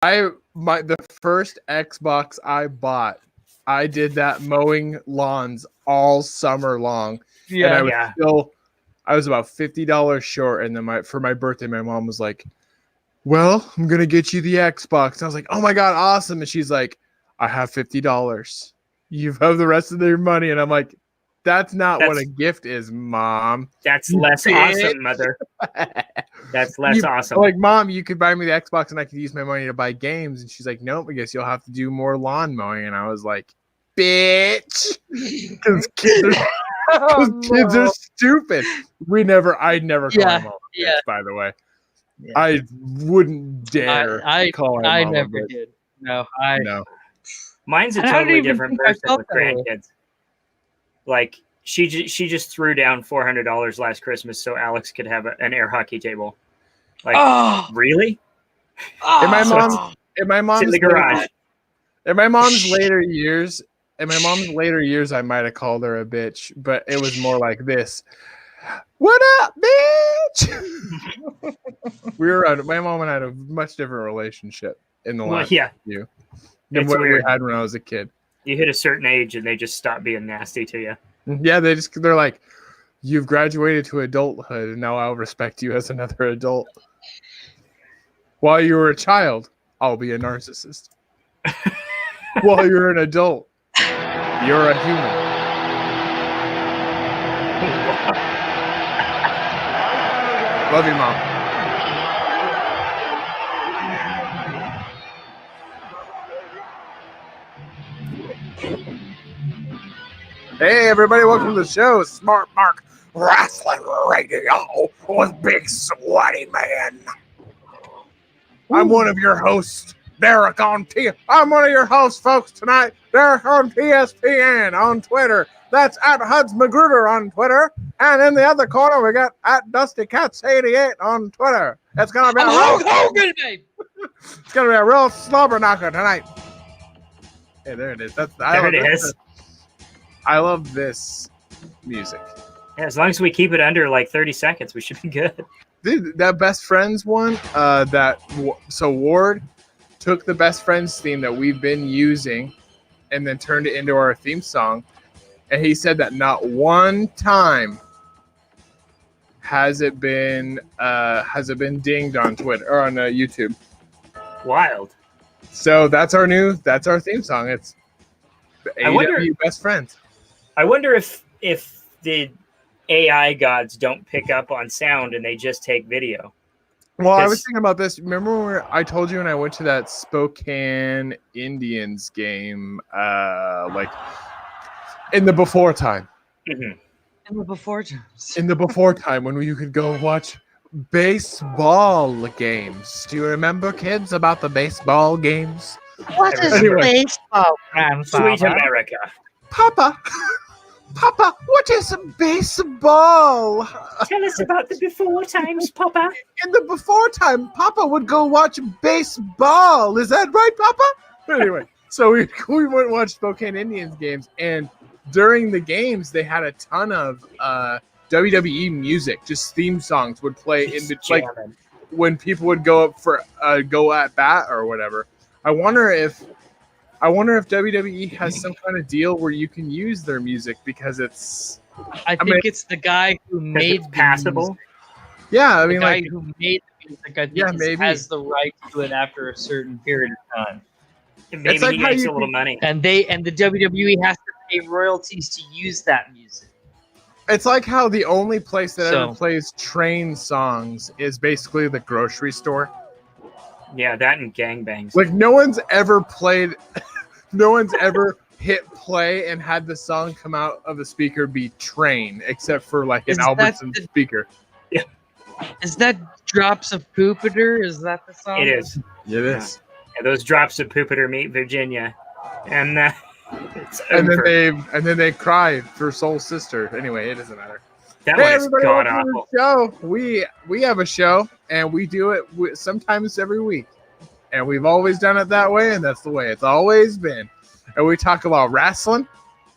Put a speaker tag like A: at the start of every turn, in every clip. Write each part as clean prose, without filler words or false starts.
A: The first Xbox I bought, I did that mowing lawns all summer long.
B: Yeah,
A: and I was about $50 short, and then for my birthday, my mom was like, "Well, I'm gonna get you the Xbox." And I was like, "Oh my god, awesome!" And she's like, "I have $50. You have the rest of your money," and I'm like, "That's not what a gift is, Mom.
C: That's less awesome, Mother. That's less awesome."
A: Like, "Mom, you could buy me the Xbox, and I could use my money to buy games." And she's like, "Nope, I guess you'll have to do more lawn mowing." And I was like, "Bitch," because kids are stupid. I never call my mom a bitch, by the way. Yeah. I wouldn't dare call her mom.
B: I never did. No.
C: Mine's a totally different person with grandkids. Like, she just threw down $400 last Christmas so Alex could have an air hockey table. Like, really?
A: In my mom's
C: in the garage.
A: In my mom's later years, I might have called her a bitch, but it was more like this. "What up, bitch?" My mom and I had a much different relationship in the last few than what we had when I was a kid.
C: You hit a certain age and they just stop being nasty to you.
A: Yeah, they're like, "You've graduated to adulthood, and now I'll respect you as another adult. While you were a child, I'll be a narcissist. While you're an adult, you're a human." Love you, Mom. Hey, everybody, welcome to the show, Smartmark Wrasslin Radio with Big Sweaty Man. I'm one of your hosts, Derek I'm one of your hosts, folks, tonight, Derek on TSPN on Twitter. That's at Huds Magruder on Twitter. And in the other corner, we got at DustyCats88 on Twitter. It's going to be It's going to be a real Slobberknocker tonight. Hey, there it is.
C: There it is.
A: I love this music.
C: Yeah, as long as we keep it under like 30 seconds, we should be good.
A: Dude, that Best Friends one, so Ward took the Best Friends theme that we've been using and then turned it into our theme song. And he said that not one time has it been dinged on Twitter or on YouTube.
C: Wild.
A: So that's our theme song. It's the AEW Best Friends.
C: I wonder if the AI gods don't pick up on sound and they just take video.
A: Well, I was thinking about this. Remember when I told you when I went to that Spokane Indians game, like in the before time.
C: Mm-hmm.
B: In the before times.
A: In the before time when you could go watch baseball games. Do you remember, kids, about the baseball games?
B: What is baseball, grandfather?
C: Sweet America.
A: Papa, what is baseball?
C: Tell us about the before times, Papa.
A: In the before time, Papa would go watch baseball. Is that right, Papa? Anyway, so we went and watched Spokane Indians games, and during the games, they had a ton of WWE music, just theme songs would play in like when people would go up for go at bat or whatever. I wonder if WWE has some kind of deal where you can use their music because it's.
B: I think it's the guy who made
C: it's passable.
B: Music.
A: Yeah, I mean,
B: the guy who made the music, I think,
A: maybe
B: has the right to it after a certain period of time.
C: Maybe it's like he makes a little money,
B: and the WWE has to pay royalties to use that music.
A: It's like how the only place that ever plays train songs is basically the grocery store.
C: Yeah, that and gangbangs.
A: Like no one's ever hit play and had the song come out of the speaker be Train, except for like an Albertson speaker.
C: Yeah.
B: Is that Drops of Jupiter? Is that the song?
C: It is.
A: It is.
C: Yeah, those Drops of Jupiter meet Virginia. And
A: then they cry for Soul Sister. Anyway, it doesn't matter.
C: That one is god awful.
A: Show. We have a show, and we do it sometimes every week, and we've always done it that way, and that's the way it's always been. And we talk about wrestling,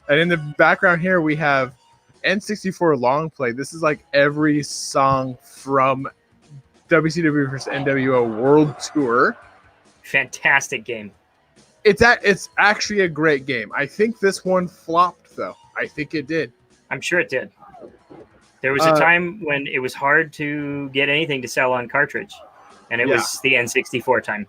A: and in the background here we have N64 long play. This is like every song from WCW vs NWO World Tour.
C: Fantastic game.
A: It's actually a great game. I think this one flopped, though. I think it did.
C: I'm sure it did. There was a time when it was hard to get anything to sell on cartridge, and it was the N64 time.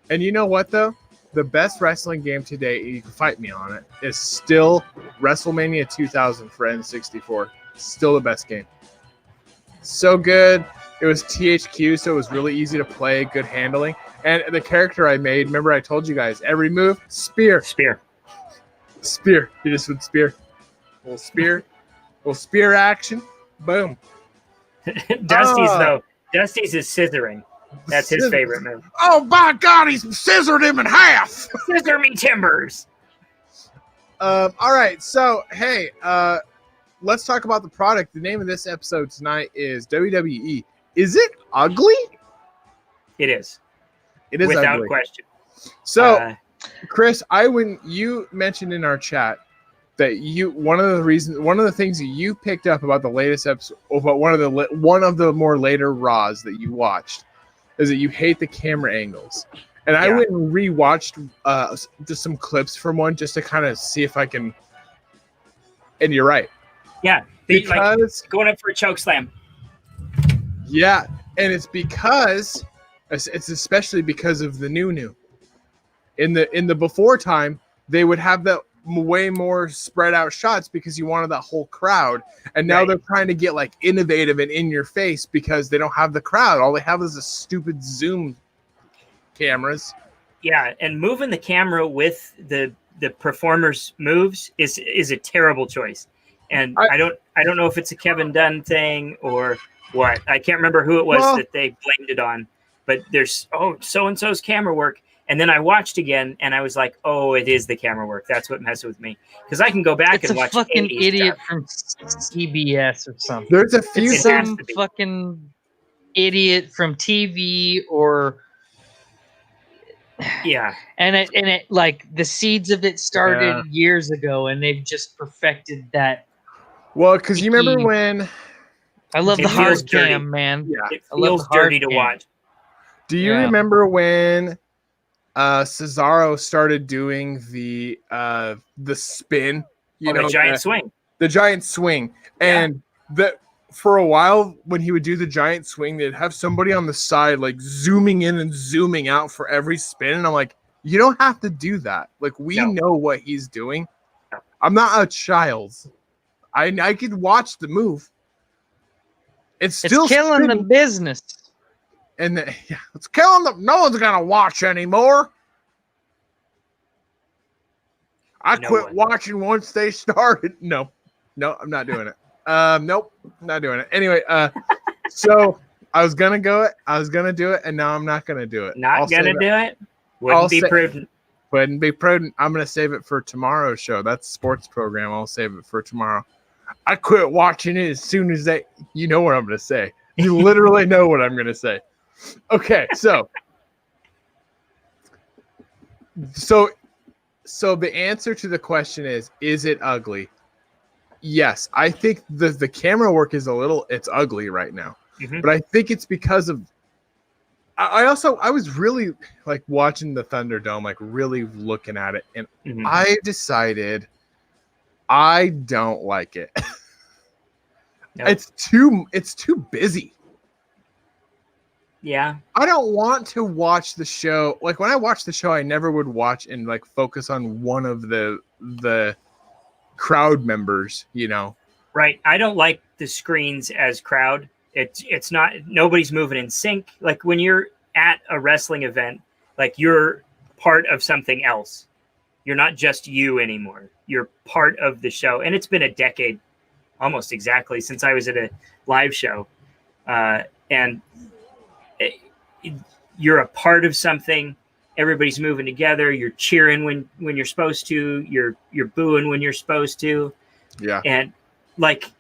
A: And you know what, though? The best wrestling game today, you can fight me on it, is still WrestleMania 2000 for N64. Still the best game. So good. It was THQ, so it was really easy to play, good handling. And the character I made, remember I told you guys, every move, spear.
C: Spear.
A: You just would spear. Little spear action. Boom.
C: Dusty's is scissoring. That's his favorite move.
A: Oh, my God, he's scissored him in half.
C: Scissor me timbers.
A: All right, so, hey, let's talk about the product. The name of this episode tonight is WWE. Is it ugly?
C: It is.
A: It is
C: without
A: ugly.
C: question.
A: So, Chris, when you mentioned in our chat that one of the things that you picked up about the latest episode, about one of the more later Raws that you watched, is that you hate the camera angles. And I went and rewatched just some clips from one just to kind of see if I can. And you're right.
C: Yeah, because going up for a choke slam.
A: Yeah, and it's especially because of the new. In the before time, they would have the way more spread out shots because you wanted that whole crowd, and now they're trying to get like innovative and in your face because they don't have the crowd. All they have is a stupid zoom cameras. Yeah,
C: and moving the camera with the performer's moves is a terrible choice. And I don't know if it's a Kevin Dunn thing or what. I can't remember who it was that they blamed it on. But there's so-and-so's camera work. And then I watched again, and I was like, "Oh, it is the camera work. That's what messed with me." Because I can go back and watch.
B: It's a fucking idiot from CBS or something.
A: There's a few
B: some fucking idiot from TV or and it like the seeds of it started years ago, and they've just perfected that.
A: Well, because you remember when
B: I love the hard cam, man.
C: Yeah, it feels dirty to watch.
A: Do you remember when Cesaro started doing the spin?
C: The giant swing.
A: The giant swing. And for a while, when he would do the giant swing, they'd have somebody on the side like zooming in and zooming out for every spin. And I'm like, you don't have to do that. Like, we know what he's doing. No. I'm not a child. I could watch the move. It's still
B: killing
A: spinning.
B: the business.
A: And it's killing them. No one's gonna watch anymore. I quit watching once they started. No, I'm not doing it. Nope, not doing it. Anyway, so I was gonna do it, and now I'm not gonna do it.
C: Not gonna do it. Wouldn't be prudent.
A: Wouldn't be prudent. I'm gonna save it for tomorrow's show. That's a sports program. I'll save it for tomorrow. I quit watching it as soon as you know what I'm gonna say. You literally know what I'm gonna say. Okay, so the answer to the question is it ugly? Yes, I think the camera work is it's ugly right now. Mm-hmm. But I think it's because of I was really like watching the Thunderdome, like really looking at it, and I decided I don't like it. Nope. It's too busy.
C: Yeah.
A: I don't want to watch the show. Like, when I watch the show, I never would watch and like focus on one of the crowd members, you know.
C: Right. I don't like the screens as crowd. It's not, nobody's moving in sync. Like, when you're at a wrestling event, like, you're part of something else. You're not just you anymore. You're part of the show. And it's been a decade, almost exactly, since I was at a live show. And you're a part of something. Everybody's moving together. You're cheering when you're supposed to. You're booing when you're supposed to.
A: Yeah.
C: And like,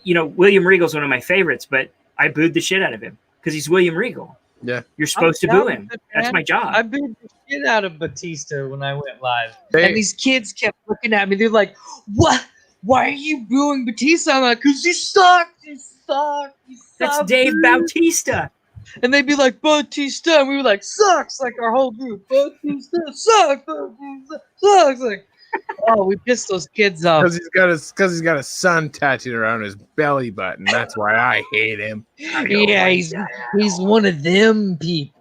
C: you know, William Regal's one of my favorites, but I booed the shit out of him because he's William Regal.
A: Yeah.
C: You're supposed to boo him. That's my job.
B: I booed the shit out of Batista when I went live. And these kids kept looking at me. They're like, "What? Why are you booing Batista?" I'm like, "Because he sucked. He sucked. He sucked."
C: That's Dave Bautista.
B: And they'd be like, Batista, and we were like, sucks, like our whole group. Batista sucks, Batista sucks. Like, oh, we pissed those kids off.
A: Because he's got a sun tattooed around his belly button. That's why I hate him.
B: Yeah, he's one of them people.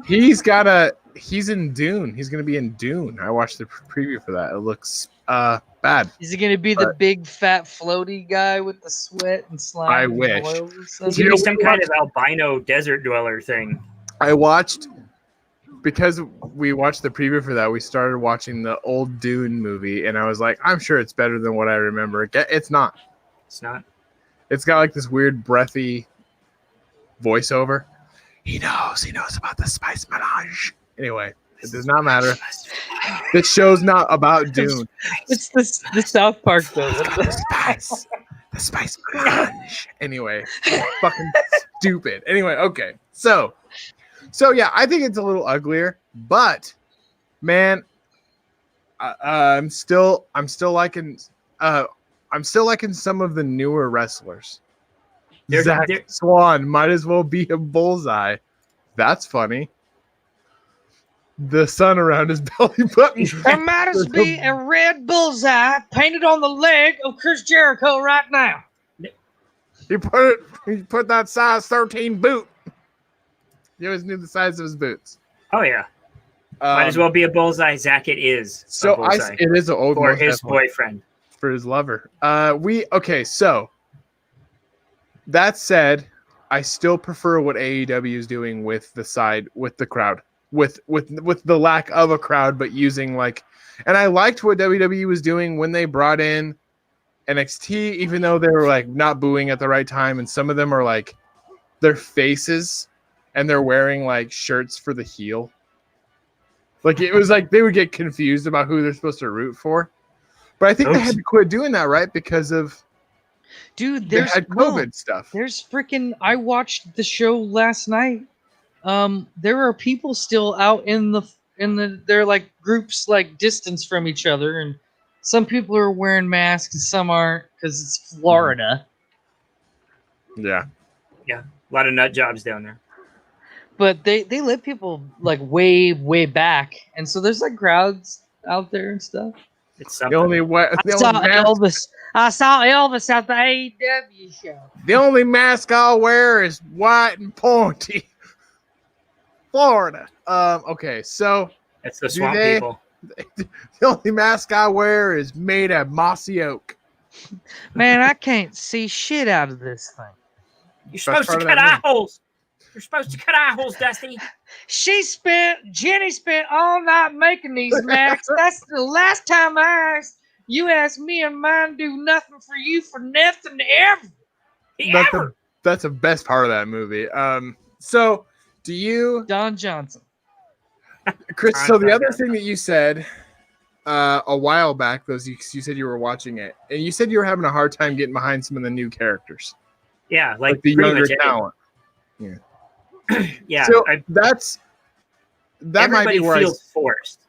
A: He's in Dune. He's gonna be in Dune. I watched the preview for that. It looks bad.
B: Is he gonna be the big fat floaty guy with the sweat and slime?
A: I
B: and
A: wish.
C: He's gonna be some kind of albino desert dweller thing.
A: I watched, because we watched the preview for that, we started watching the old Dune movie, and I was like, I'm sure it's better than what I remember. It's not.
C: It's not.
A: It's got like this weird breathy voiceover. He knows about the spice melange. Anyway, it does not matter. This show's not about Dune.
B: It's the South Park though.
A: The spice melange. Anyway, fucking stupid. Anyway, okay. So yeah, I think it's a little uglier, but man, I'm still liking some of the newer wrestlers. Zach Swan might as well be a bullseye. That's funny. The sun around his belly button.
B: There might as be a red bullseye painted on the leg of Chris Jericho right now.
A: He put that size 13 boot. He always knew the size of his boots.
C: Oh yeah. Might as well be a bullseye. Zach, it is.
A: So it is an old
C: for his boyfriend.
A: For his lover. So that said, I still prefer what AEW is doing with the crowd, with the lack of a crowd, but using and I liked what WWE was doing when they brought in NXT, even though they were like not booing at the right time, and some of them are like their faces and they're wearing like shirts for the heel. Like it was like they would get confused about who they're supposed to root for. But I think they had to quit doing that, right? Because of
B: there's
A: COVID stuff.
B: There's freaking. I watched the show last night. There are people still out in the they're like groups like distance from each other, and some people are wearing masks and some aren't because it's Florida.
A: Yeah.
C: Yeah, a lot of nut jobs down there.
B: But they let people like way back, and so there's like crowds out there and stuff.
C: It's something.
B: I saw Elvis at the AEW show.
A: The only mask I'll wear is white and pointy. Florida. Okay, so
C: it's the swamp people.
A: The only mask I wear is made of mossy oak.
B: Man, I can't see shit out of this thing.
C: You're supposed to cut eye holes. You're supposed to cut eye holes, Dusty.
B: Jenny spent all night making these masks. That's the last time I asked. You asked me and mine do nothing for you for nothing ever.
A: That's the best part of that movie. So do you...
B: Don Johnson.
A: Chris, so the other thing that you said a while back, you said you were watching it, and you said you were having a hard time getting behind some of the new characters.
C: Yeah, like
A: the younger talent. Yeah.
C: Yeah.
A: So that might be where
C: feels forced.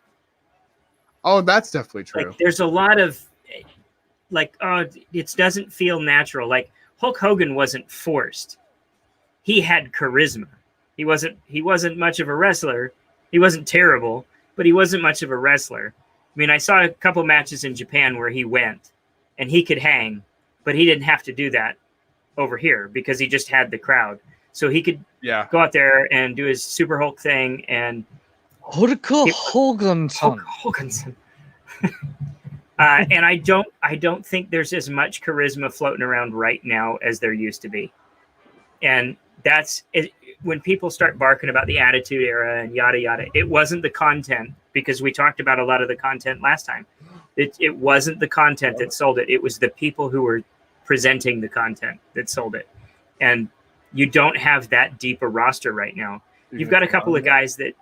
A: Oh, that's definitely true.
C: Like, there's a lot of it doesn't feel natural. Like Hulk Hogan wasn't forced. He had charisma. He wasn't much of a wrestler. He wasn't terrible, but he wasn't much of a wrestler. I mean, I saw a couple matches in Japan where he went and he could hang, but he didn't have to do that over here because he just had the crowd. So he could go out there and do his Super Hulk thing and Hoganson. And I don't think there's as much charisma floating around right now as there used to be. And that's it. When people start barking about the Attitude Era and yada yada, it wasn't the content, because we talked about a lot of the content last time. It wasn't the content that sold it. It was the people who were presenting the content that sold it. And you don't have that deep a roster right now. You've got a couple of guys that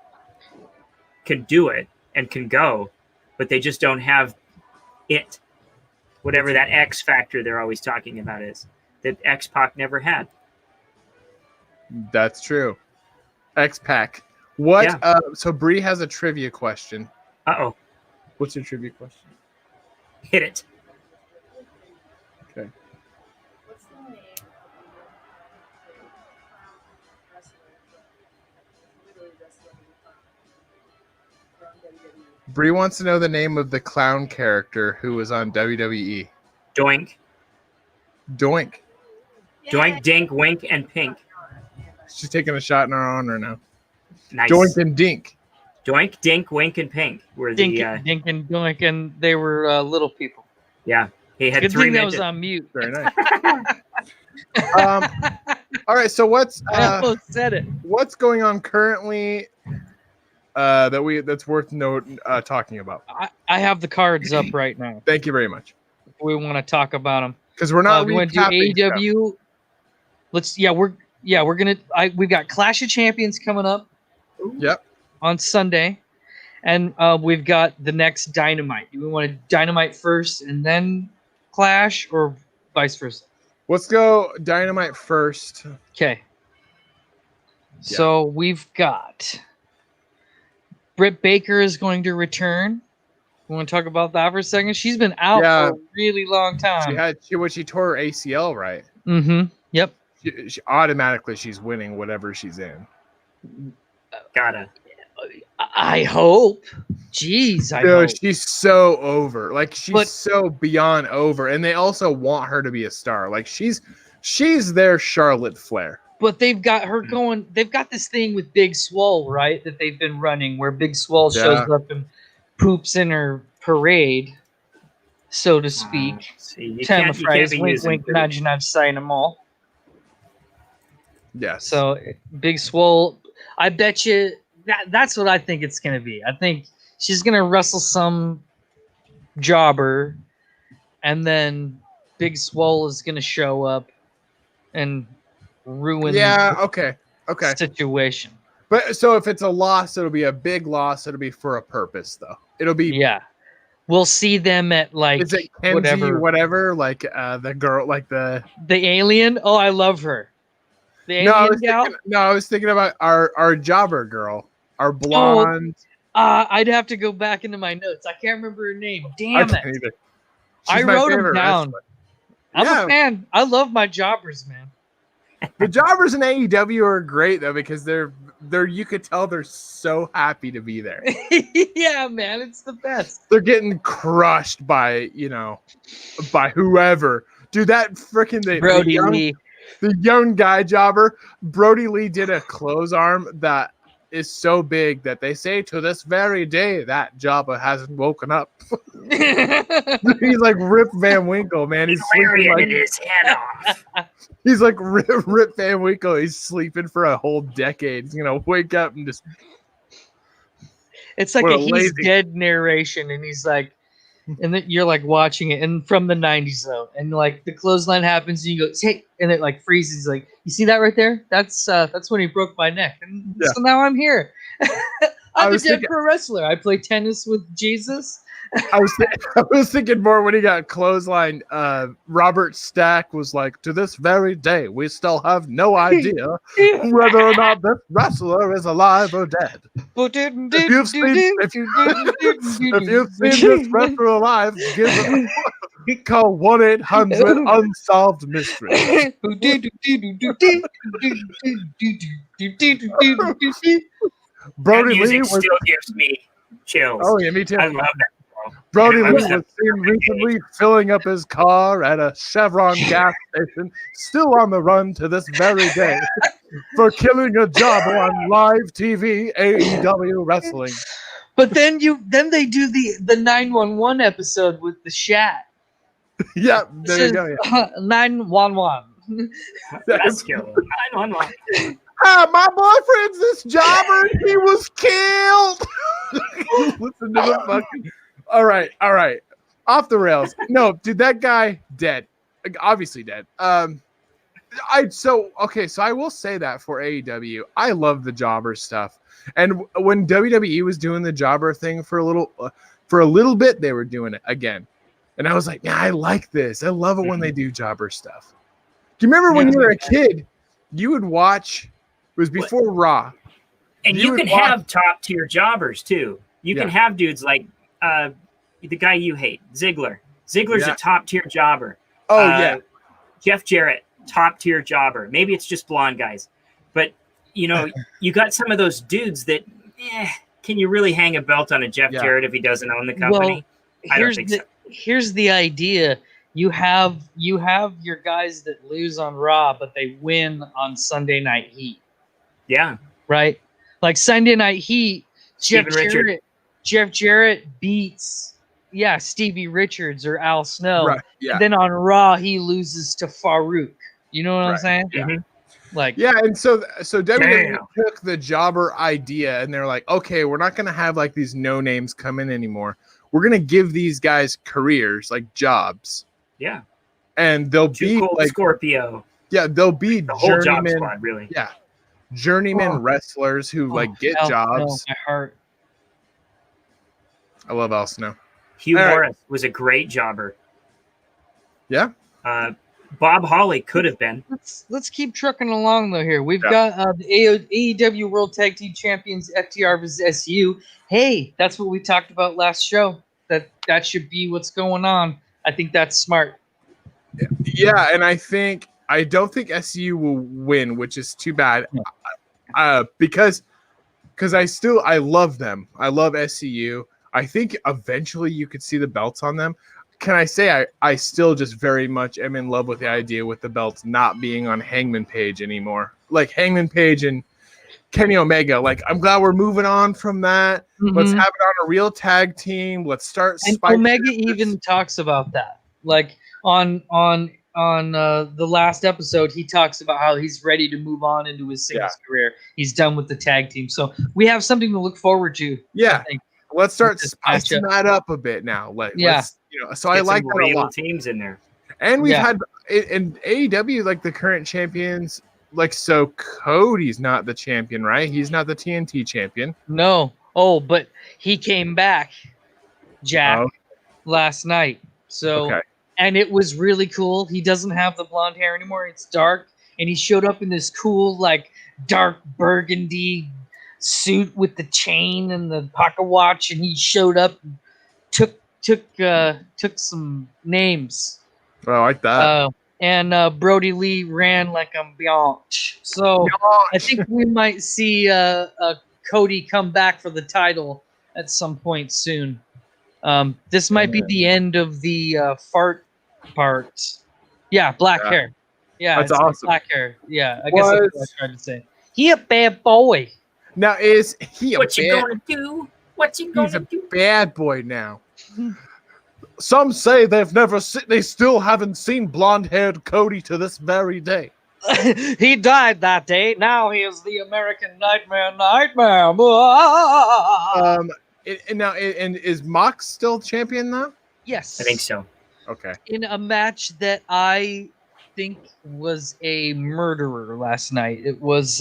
C: can do it and can go, but they just don't have it. Whatever that X factor they're always talking about is, that X-Pac never had.
A: That's true. X-Pac. What? Yeah. So Bree has a trivia question.
C: Uh-oh.
A: What's your trivia question?
C: Hit it.
A: Okay.
D: What's the name
A: Bree wants to know the name of the clown character who was on WWE.
C: Doink.
A: Doink.
C: Doink, Dink, Wink, and Pink.
A: She's taking a shot in our honor now.
C: Nice.
A: Doink and Dink.
C: Doink, Dink, Wink, and Pink were
B: Dink,
C: the
B: Dink and Doink, and they were little people.
C: Yeah, he had
B: Good
C: 3
B: thing that
C: minutes.
B: was on mute.
A: Very nice. All right, so what's
B: I almost said it.
A: what's going on currently that's worth talking about?
B: I have the cards up right now.
A: Thank you very much.
B: We want to talk about them.
A: Because we're not
B: We want to do
A: recapping
B: AEW. We're gonna. We've got Clash of Champions coming up.
A: Yep.
B: On Sunday, and we've got the next Dynamite. Do we want to Dynamite first and then Clash, or vice versa?
A: Let's go Dynamite first.
B: Okay. Yeah. So we've got Britt Baker is going to return. We want to talk about that for a second. She's been out for a really long time.
A: She tore her ACL, right?
B: Mm-hmm. Yep.
A: She automatically she's winning whatever she's in.
C: Gotta.
B: I hope. Jeez, I hope.
A: She's so over. Like she's so beyond over, and they also want her to be a star. Like she's their Charlotte Flair.
B: But they've got her going. They've got this thing with Big Swole, right? That they've been running, where Big Swole shows up and poops in her parade, so to speak. Time of phrase, wink, wink, nudge, nudge, sign them all.
A: Yes.
B: So Big Swole, I bet you that's what I think it's gonna be. I think she's gonna wrestle some jobber, and then Big Swole is gonna show up and ruin the situation.
A: But so if it's a loss, it'll be a big loss. It'll be for a purpose, though. It'll be
B: We'll see them at like
A: is it Kenzie, whatever, like the girl, like the
B: alien. Oh, I love her. The alien gal.
A: I was thinking about our jobber girl, our blonde.
B: I'd have to go back into my notes. I can't remember her name. Damn it! I wrote them down. Wrestler. I'm a fan. I love my jobbers, man.
A: The jobbers in AEW are great though because they're you could tell they're so happy to be there.
B: Yeah, man, it's the best.
A: They're getting crushed by by whoever. Dude, that freaking
B: Brody Lee,
A: the young guy jobber, Brody Lee did a close arm that is so big that they say to this very day that jobber hasn't woken up. He's like Rip Van Winkle, man. He's sleeping
C: his head off.
A: He's like Rip Van Winkle. He's sleeping for a whole decade. He's gonna wake up and just.
B: It's like he's dead narration, and he's like, and then you're like watching it, and from the '90s though, and like the clothesline happens, and you go, hey, and it like freezes. Like, you see that right there? That's when he broke my neck, and so now I'm here. I'm a dead pro wrestler. I play tennis with Jesus.
A: I was thinking more when he got clotheslined. Robert Stack was like, to this very day, we still have no idea whether or not this wrestler is alive or dead. If you've seen this wrestler alive, call 1-800-UNSOLVED MYSTERY.
C: Brody Lee still gives me chills.
A: Oh yeah, me too.
C: I love that.
A: Brody Lee was seen recently filling up his car at a Chevron gas station, still on the run to this very day, for killing a jobber on live TV AEW wrestling.
B: But then they do the 911 episode with the Shat.
A: Yeah, there you go. Yeah.
B: 911.
C: That's killer. 911.
A: My boyfriend's this jobber. He was killed. Listen to the fucking. All right. Off the rails. No, dude, that guy dead. Obviously dead. So I will say that for AEW, I love the jobber stuff. And when WWE was doing the jobber thing for a little bit, they were doing it again. And I was like, yeah, I like this. I love it when they do jobber stuff. Do you remember when you were a kid, you would watch, it was before Raw.
C: And you can have top tier jobbers too. You can have dudes like the guy you hate, Ziggler. Ziggler's a top tier jobber.
A: Oh, yeah.
C: Jeff Jarrett, top tier jobber. Maybe it's just blonde guys. But, you got some of those dudes that, can you really hang a belt on a Jeff Jarrett if he doesn't own the company?
B: Well,
C: I don't think so.
B: Here's the idea. You have your guys that lose on Raw, but they win on Sunday Night Heat.
C: Yeah.
B: Right? Like Sunday Night Heat, Jeff Jarrett beats Stevie Richards or Al Snow.
A: Right. Yeah.
B: And then on Raw he loses to Farouk. You know what I'm saying?
A: Yeah.
B: Mm-hmm.
A: And so WWE took the jobber idea and they're like, okay, we're not gonna have like these no names come in anymore. We're gonna give these guys careers, like jobs.
C: Yeah.
A: And they'll be like
C: Scorpio.
A: Yeah, they'll be
C: the whole job
A: journeyman,
C: squad, really.
A: Yeah. Journeyman wrestlers who like get jobs.
B: My heart.
A: I love Al Snow.
C: Hugh Morris was a great jobber.
A: Yeah.
C: Bob Holly could have been.
B: Let's keep trucking along though. Here we've got the AEW World Tag Team Champions FTR versus SU. Hey, that's what we talked about last show. That should be what's going on. I think that's smart.
A: Yeah, and I don't think SU will win, which is too bad. Because I love them. I love SCU. I think eventually you could see the belts on them. Can I say I still just very much am in love with the idea with the belts not being on Hangman Page anymore. Like Hangman Page and Kenny Omega. Like, I'm glad we're moving on from that. Mm-hmm. Let's have it on a real tag team. Let's start.
B: And Omega even talks about that. Like on the last episode, he talks about how he's ready to move on into his singles career. He's done with the tag team. So we have something to look forward to.
A: Yeah. Let's start spicing that up a bit now. Let's, so I like that a lot.
C: Teams in there.
A: And we've had in AEW, like the current champions, like, so Cody's not the champion, right? He's not the TNT champion.
B: No. Oh, but he came back, Jack, last night. So, and it was really cool. He doesn't have the blonde hair anymore. It's dark. And he showed up in this cool, like, dark burgundy suit with the chain and the pocket watch, and he showed up and took some names.
A: Oh, I like that.
B: And Brody Lee ran like a biatch. So I think we might see Cody come back for the title at some point soon. This might be the end of the fart part. Yeah, black hair. Yeah,
A: that's awesome.
B: Black hair. Yeah, I guess that's what I tried to say. He a bad boy.
A: Now, is he
C: what you gonna do? What you gonna do?
A: He's a bad boy now. Some say they still haven't seen blonde-haired Cody to this very day.
B: He died that day. Now he is the American Nightmare.
A: And is Mox still champion now?
B: Yes,
C: I think so.
A: Okay.
B: In a match that I think was a murderer last night. It was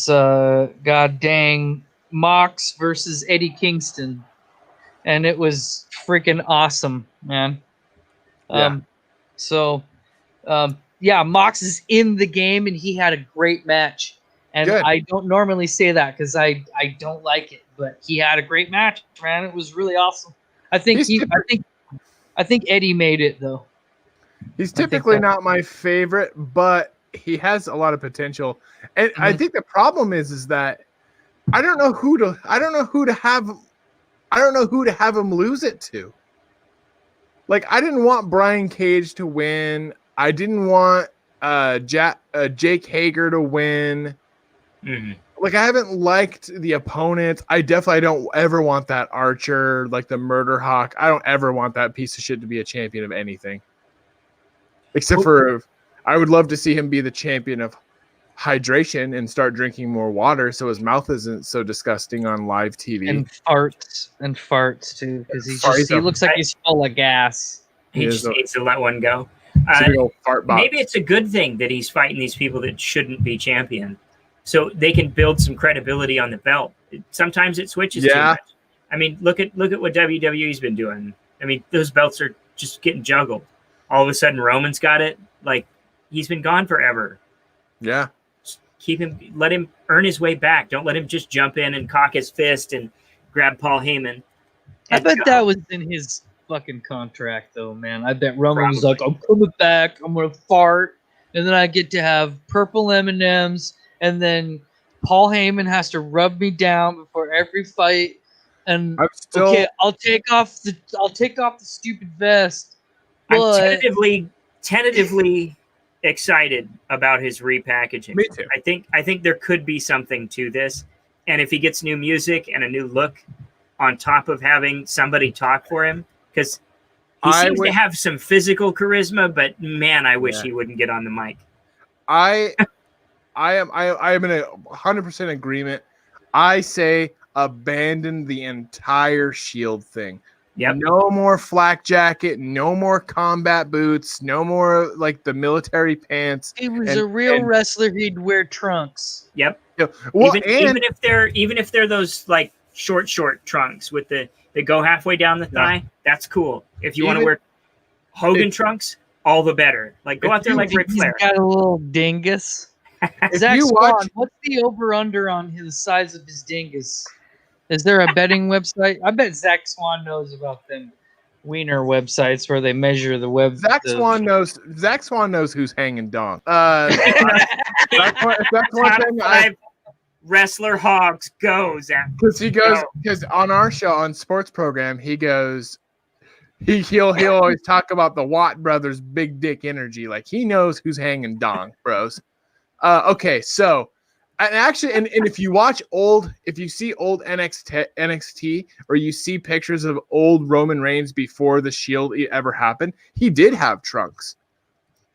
B: god dang Mox versus Eddie Kingston, and it was freaking awesome, man. Mox is in the game, and he had a great match. And I don't normally say that because I don't like it, but he had a great match, man. It was really awesome. I think Eddie made it though.
A: He's typically not my favorite, but he has a lot of potential. And I think the problem is that I don't know who to have him lose it to. Like, I didn't want Brian Cage to win. I didn't want Jake Hager to win. Mm-hmm. Like, I haven't liked the opponent. I definitely don't ever want that Archer, like the Murder Hawk. I don't ever want that piece of shit to be a champion of anything. Except for, I would love to see him be the champion of hydration and start drinking more water so his mouth isn't so disgusting on live TV.
B: And farts too, because he looks like he's full of gas.
C: He just needs to let one go. Maybe it's a good thing that he's fighting these people that shouldn't be champion, so they can build some credibility on the belt. Sometimes it switches too much. I mean, look at what WWE's been doing. I mean, those belts are just getting juggled. All of a sudden, Roman's got it. Like, he's been gone forever.
A: Yeah.
C: Just let him earn his way back. Don't let him just jump in and cock his fist and grab Paul Heyman.
B: I bet that was in his fucking contract, though, man. I bet Roman was like, I'm coming back. I'm going to fart. And then I get to have purple M&Ms and then Paul Heyman has to rub me down before every fight, and
A: I'm
B: I'll take off the stupid vest. But
C: I'm tentatively excited about his repackaging.
A: Me too.
C: I think there could be something to this, and if he gets new music and a new look on top of having somebody talk for him, because he seems to have some physical charisma, but man, I wish he wouldn't get on the mic.
A: I am in 100% agreement. I say abandon the entire Shield thing.
C: Yep.
A: No more flak jacket, no more combat boots, no more like the military pants.
B: He was a real wrestler. He'd wear trunks.
C: Yep.
A: Well,
C: even if they're those like short trunks with they go halfway down the thigh, that's cool. If you want to wear Hogan trunks, all the better. Like go out there like Ric Flair.
B: He's got a little dingus. Zach Swan, what's the over-under on the size of his dingus? Is there a betting website? I bet Zach Swan knows about them wiener websites where they measure the web.
A: Zach Swan knows who's hanging dong. That's one thing.
C: Wrestler hogs go, Zach.
A: Because on our show on sports program he'll always talk about the Watt brothers' big dick energy. Like he knows who's hanging dong, bros. Okay, so. And actually, and if you see old NXT or you see pictures of old Roman Reigns before the Shield ever happened, he did have trunks.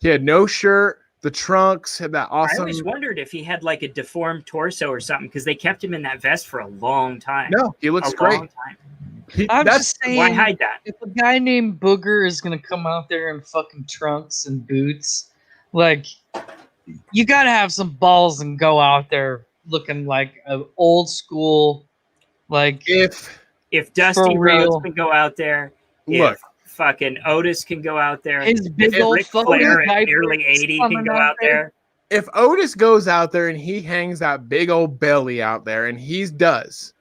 A: He had no shirt. The trunks had that awesome. I
C: always wondered if he had like a deformed torso or something because they kept him in that vest for a long time.
A: No, he looks great.
C: Long time.
B: I'm just saying,
C: why hide that?
B: If a guy named Booger is gonna come out there in fucking trunks and boots, like. You gotta have some balls and go out there looking like an old school, like
C: if Dusty Rhodes can go out there, if fucking Otis can go out there,
B: his big old
C: Ric Flair at nearly 80 can go out there.
A: If Otis goes out there and he hangs that big old belly out there and he does.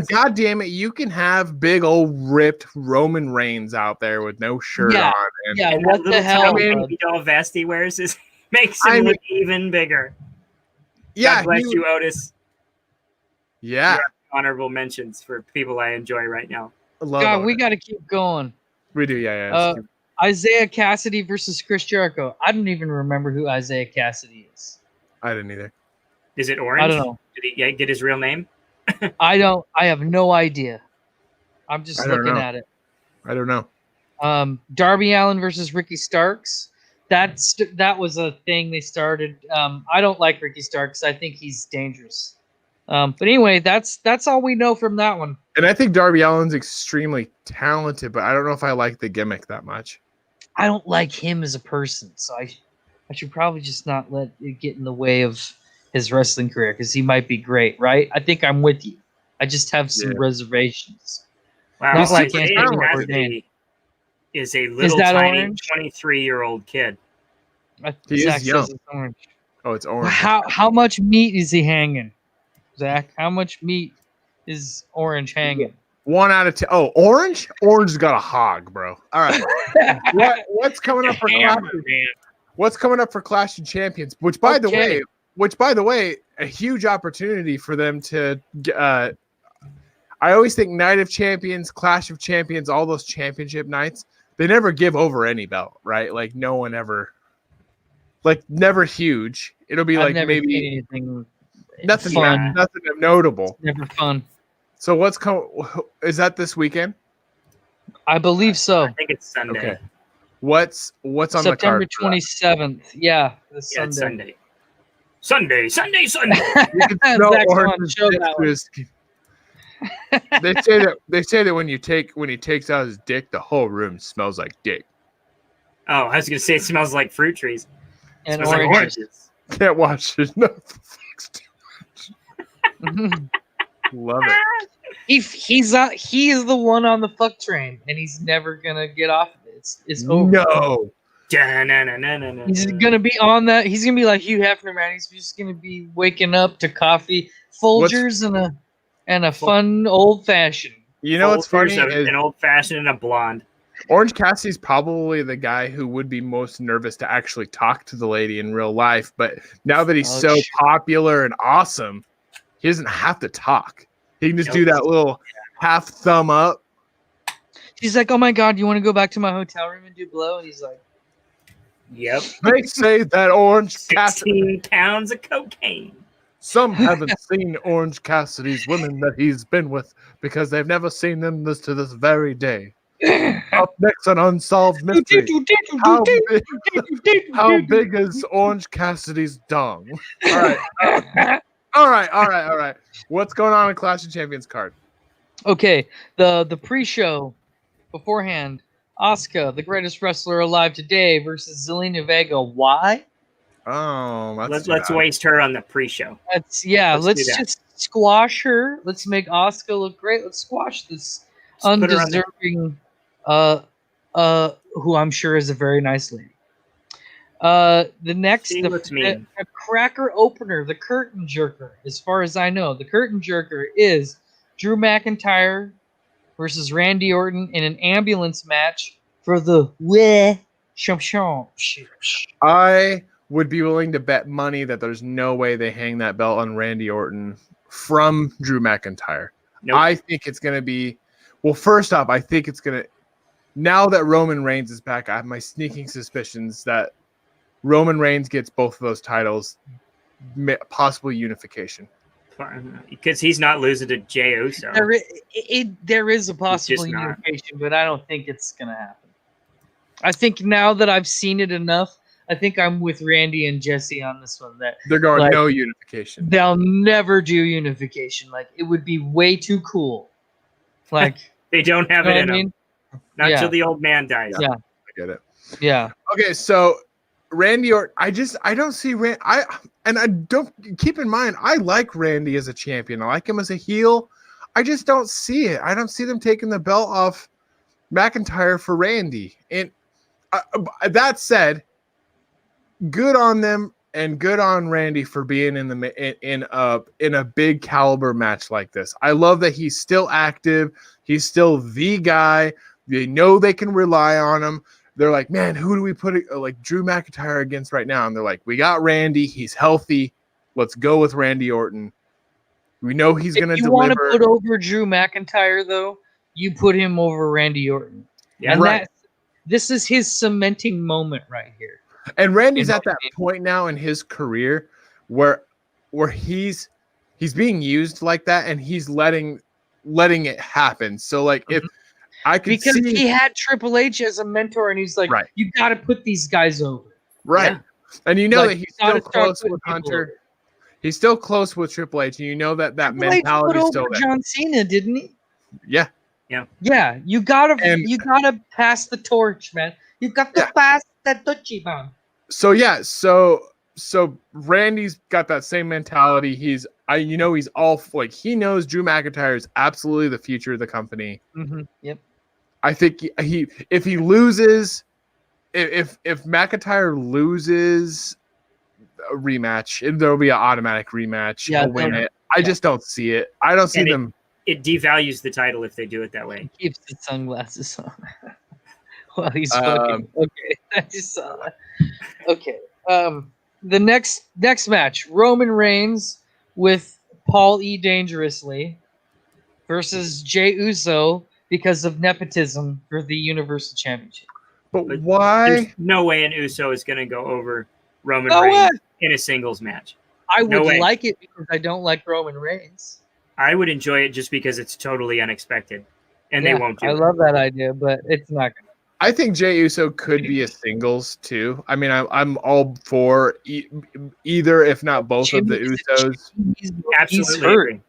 A: God damn it, you can have big old ripped Roman Reigns out there with no shirt on.
C: And
B: what the hell?
C: Baby doll vest he wears makes him look even bigger.
A: Yeah,
C: God bless you, Otis.
A: Yeah.
C: Honorable mentions for people I enjoy right now.
B: God, we got to keep going.
A: We do, yeah.
B: Isaiah Cassidy versus Chris Jericho. I don't even remember who Isaiah Cassidy is.
A: I didn't either.
C: Is it Orange?
B: I don't know.
C: Did he get his real name?
B: I have no idea. I'm just looking at it.
A: I don't know.
B: Darby Allin versus Ricky Starks. That was a thing they started. I don't like Ricky Starks. I think he's dangerous. But anyway, that's all we know from that one.
A: And I think Darby Allin's extremely talented, but I don't know if I like the gimmick that much.
B: I don't like him as a person, so I should probably just not let it get in the way of his wrestling career because he might be great, right? I think I'm with you. I just have some reservations.
C: Wow,
B: not like
C: is a little tiny 23-year-old kid.
A: He is young.
B: It's orange.
A: Oh, it's orange.
B: How much meat is he hanging, Zach? How much meat is Orange hanging?
A: 1 out of 10. Oh, Orange? Orange has got a hog, bro. All right. What's coming up for Clash of Champions? Which, by the way, a huge opportunity for them to. I always think Night of Champions, Clash of Champions, all those championship nights. They never give over any belt, right? Like no one ever, like never huge. It'll be like maybe
B: anything
A: nothing
B: fun.
A: Nothing notable.
B: It's never fun.
A: So what's is that this weekend?
B: I believe so.
C: I think it's Sunday.
A: Okay. What's on the card?
B: September 27th. Yeah,
C: it's Sunday. Sunday. You can
A: smell Orange's dick. They say that when he takes out his dick, the whole room smells like dick.
C: Oh, I was gonna say it smells like fruit trees.
B: And
C: oranges.
B: Like oranges.
A: Can't watch it. No, thanks too much. Love it.
B: He is the one on the fuck train, and he's never gonna get off of it. It's over.
A: No.
B: He's gonna be on that. He's gonna be like Hugh Hefner, man. He's just gonna be waking up to coffee, Folgers, and a fun old fashioned.
A: You know what's funny?
C: An old fashioned and a blonde.
A: Orange Cassidy's probably the guy who would be most nervous to actually talk to the lady in real life. But now that he's so popular and awesome, He doesn't have to talk. He can just do that little half thumb up.
B: She's like, "Oh my God, you want to go back to my hotel room and do blow?" And he's like,
C: "Yep."
A: They say that Orange Cassidy
C: 16 pounds of cocaine.
A: Some haven't seen Orange Cassidy's women that he's been with because they've never seen them to this very day. Up next, an unsolved mystery. How big is Orange Cassidy's dong? All right. What's going on in Clash of Champions card?
B: Okay, the pre-show beforehand. Asuka, the greatest wrestler alive today, versus Zelina Vega. Why?
A: Oh,
C: let's waste her on the pre-show.
B: Let's just squash her. Let's make Asuka look great. Let's squash this undeserving who I'm sure is a very nice lady. The next a cracker opener, the curtain jerker, as far as I know. The curtain jerker is Drew McIntyre versus Randy Orton in an ambulance match for the championship.
A: I would be willing to bet money that there's no way they hang that belt on Randy Orton from Drew McIntyre. Nope. I think it's going to be, well, first off, I think it's going to, now that Roman Reigns is back, I have my sneaking suspicions that Roman Reigns gets both of those titles, possible unification.
C: Because he's not losing to Jey Uso.
B: There is a possible unification, but I don't think it's going to happen. I think now that I've seen it enough, I think I'm with Randy and Jesse on this one. That
A: they're going no unification.
B: They'll never do unification. Like, it would be way too cool. Like
C: they don't have it in them. Not till the old man dies.
B: Yeah,
A: I get it.
B: Yeah.
A: Okay, so Randy Orton, I don't see Randy. I don't keep in mind. I like Randy as a champion. I like him as a heel. I just don't see it. I don't see them taking the belt off McIntyre for Randy. And that said, good on them and good on Randy for being in a big caliber match like this. I love that he's still active. He's still the guy. They know they can rely on him. They're like, man, who do we put like Drew McIntyre against right now? And they're like, we got Randy. He's healthy. Let's go with Randy Orton. We know he's going to deliver.
B: If you want to put over Drew McIntyre, though, you put him over Randy Orton.
A: Yeah,
B: and
A: right.
B: This is his cementing moment right here.
A: And Randy's at that point now in his career where he's being used like that, and he's letting it happen. So like if I could
B: because he had Triple H as a mentor, and he's like, you got to put these guys over,
A: right? Yeah. And you know
B: like,
A: that he's still close with Hunter. He's still close with Triple H, and you know that mentality is still there.
B: John Cena, didn't he?
A: Yeah.
B: You gotta pass the torch, man. You got to pass that touchy man.
A: So so Randy's got that same mentality. He's all like, he knows Drew McIntyre is absolutely the future of the company.
B: Mm-hmm. Yep.
A: I think if he loses, if McIntyre loses a rematch, there'll be an automatic rematch.
B: Yeah,
A: he'll win it. I just don't see it. I don't see them.
C: It devalues the title if they do it that way.
B: He keeps the sunglasses on while he's fucking. Okay, I just saw that. Okay. The next match, Roman Reigns with Paul E. Dangerously versus Jey Uso because of nepotism for the Universal Championship.
A: But why?
C: There's no way an Uso is going to go over Roman Reigns in a singles match.
B: I would like it because I don't like Roman Reigns.
C: I would enjoy it just because it's totally unexpected, and they won't do it.
B: I love that idea, but it's not going to.
A: I think Jey Uso could be a singles too. I mean, I'm all for either, if not both, of the Usos.
C: Absolutely
B: hurt.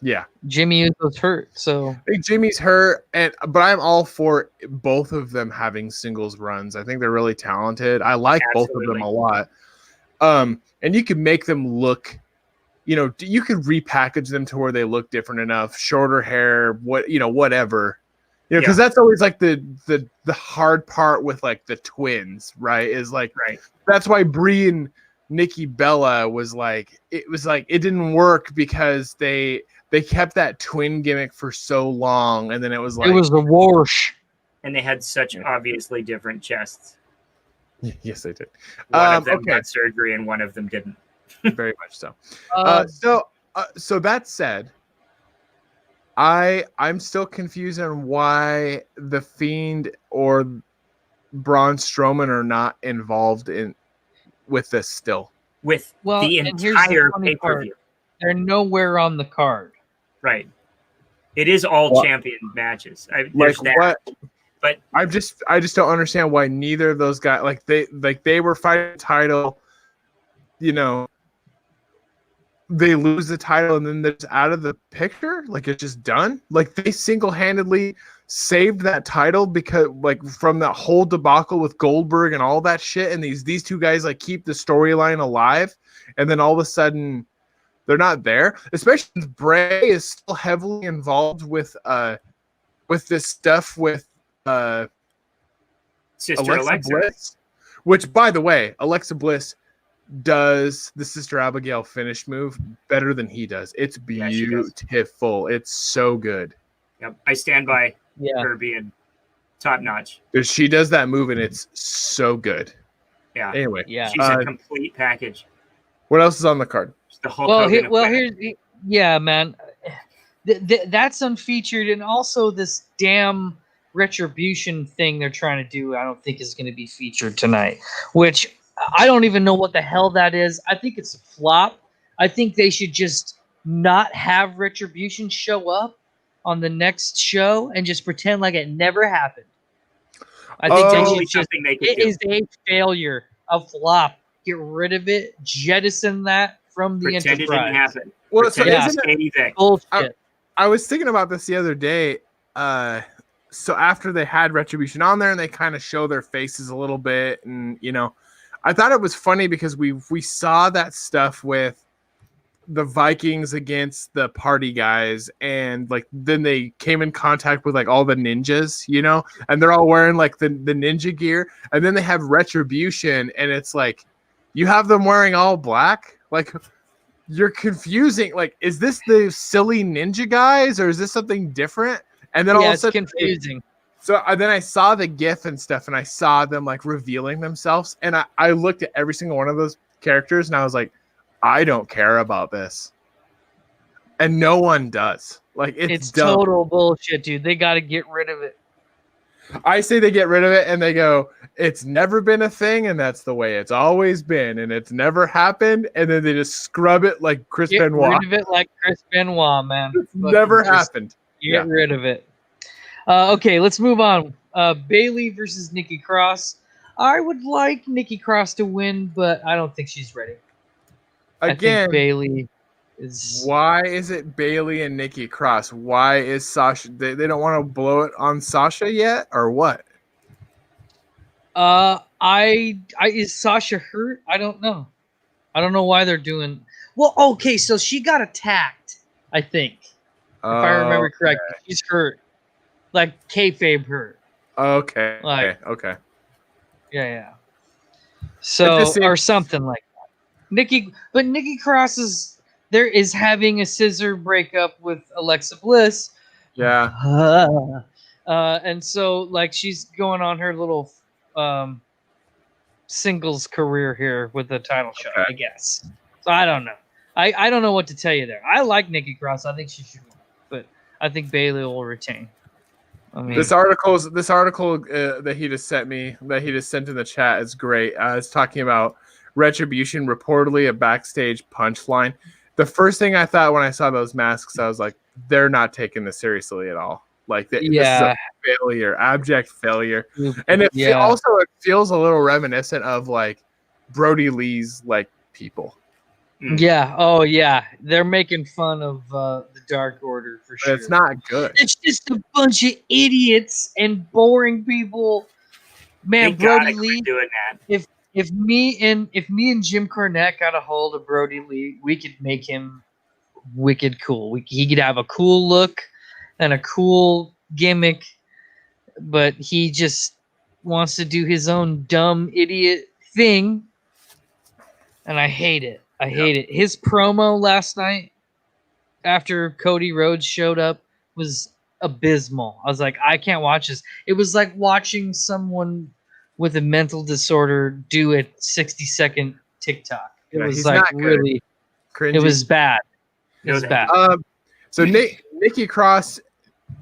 A: Yeah,
B: Jimmy Uso's hurt, so
A: I think Jimmy's hurt, but I'm all for both of them having singles runs. I think they're really talented. I like both of them a lot. And you can make them look, you could repackage them to where they look different enough, shorter hair, whatever. Because that's always like the hard part with like the twins, right? Is like, that's why Brie and Nikki Bella was like, it didn't work because they kept that twin gimmick for so long, and then it was
B: a wash.
C: And they had such obviously different chests.
A: Yes, they did.
C: One of them got surgery, and one of them didn't.
A: Very much so. So that said, I'm still confused on why the Fiend or Braun Strowman are not involved with this still.
C: With the entire pay-per-view.
B: They're nowhere on the card.
C: Right. It is all champion matches. There's that.
A: What?
C: But
A: I just don't understand why neither of those guys they were fighting the title, you know. They lose the title and then they're just out of the picture. Like it's just done. Like they single-handedly saved that title because like from that whole debacle with Goldberg and all that shit. And these two guys like keep the storyline alive. And then all of a sudden they're not there. Especially since Bray is still heavily involved with this stuff with
C: Sister Alexa.
A: Bliss. Which by the way, Alexa Bliss does the Sister Abigail finish move better than he does. It's beautiful. It's so good.
C: Yep. I stand by her being top notch.
A: She does that move and it's so good.
C: Yeah.
A: Anyway,
C: she's a complete package.
A: What else is on the card?
B: Here's man. That's unfeatured, and also this damn Retribution thing they're trying to do. I don't think is going to be featured tonight, which I don't even know what the hell that is. I think it's a flop. I think they should just not have Retribution show up on the next show and just pretend like it never happened. I think it is a failure, a flop. Get rid of it. Jettison that from the
C: Pretend
B: enterprise.
C: It didn't happen.
A: Well, so isn't
C: anything.
B: Bullshit.
A: I was thinking about this the other day. So after they had Retribution on there and they kind of show their faces a little bit, and you know, I thought it was funny because we saw that stuff with the Vikings against the party guys, and like then they came in contact with like all the ninjas, you know, and they're all wearing like the ninja gear, and then they have Retribution, and it's like you have them wearing all black, like you're confusing. Like, is this the silly ninja guys or is this something different? And then all of a sudden,
B: it's confusing.
A: So then I saw the GIF and stuff, and I saw them like revealing themselves, and I looked at every single one of those characters, and I was like, I don't care about this, and no one does. Like it's dumb.
B: Total bullshit, dude. They got to get rid of it.
A: I say they get rid of it, and they go, it's never been a thing, and that's the way it's always been, and it's never happened, and then they just scrub it like Chris Benoit.
B: Get rid of it like Chris Benoit, man.
A: It's never happened.
B: Get rid of it. Okay, let's move on. Bayley versus Nikki Cross. I would like Nikki Cross to win, but I don't think she's ready.
A: Again,
B: I think Bayley is.
A: Why is it Bayley and Nikki Cross? Why is Sasha? They don't want to blow it on Sasha yet, or what?
B: Is Sasha hurt? I don't know. I don't know why they're doing. Well, okay, so she got attacked. I think, if I remember correctly, she's hurt. Like kayfabe hurt.
A: Okay.
B: Like,
A: okay.
B: Yeah. So or something like that. Nikki Cross is having a scissor breakup with Alexa Bliss.
A: Yeah.
B: And so like she's going on her little singles career here with the title shot, I guess. So I don't know. I don't know what to tell you there. I like Nikki Cross. I think she should win, but I think Bayley will retain. I mean,
A: this article that he just sent in the chat is great. It's talking about Retribution, reportedly a backstage punchline. The first thing I thought when I saw those masks, I was like, they're not taking this seriously at all. Like, this is a failure, abject failure. And it feels a little reminiscent of like Brody Lee's like people.
B: Yeah. Oh, yeah. They're making fun of the Dark Order for sure.
A: It's not good.
B: It's just a bunch of idiots and boring people. Man, Brody Lee.
C: Doing that.
B: If me and Jim Cornette got a hold of Brody Lee, we could make him wicked cool. He could have a cool look and a cool gimmick, but he just wants to do his own dumb idiot thing, and I hate it. I hate it. His promo last night after Cody Rhodes showed up was abysmal. I was like, I can't watch this. It was like watching someone with a mental disorder do a 60-second TikTok. It was like really cringy. It was bad. It was bad.
A: So Nikki Cross,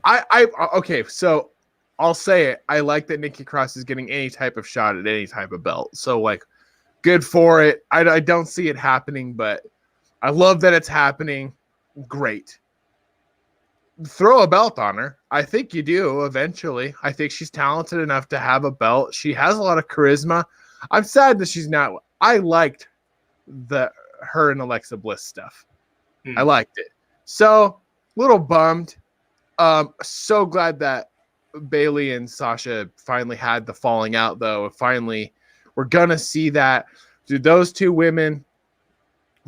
A: okay, so I'll say it. I like that Nikki Cross is getting any type of shot at any type of belt. So like, good for it. I don't see it happening, but I love that it's happening. Great. Throw a belt on her. I think you do eventually. I think she's talented enough to have a belt. She has a lot of charisma. I'm sad that she's not. I liked her and Alexa Bliss stuff. I liked it. So, little bummed. So glad that Bayley and Sasha finally had the falling out, though. Finally, we're gonna see that. Dude, those two women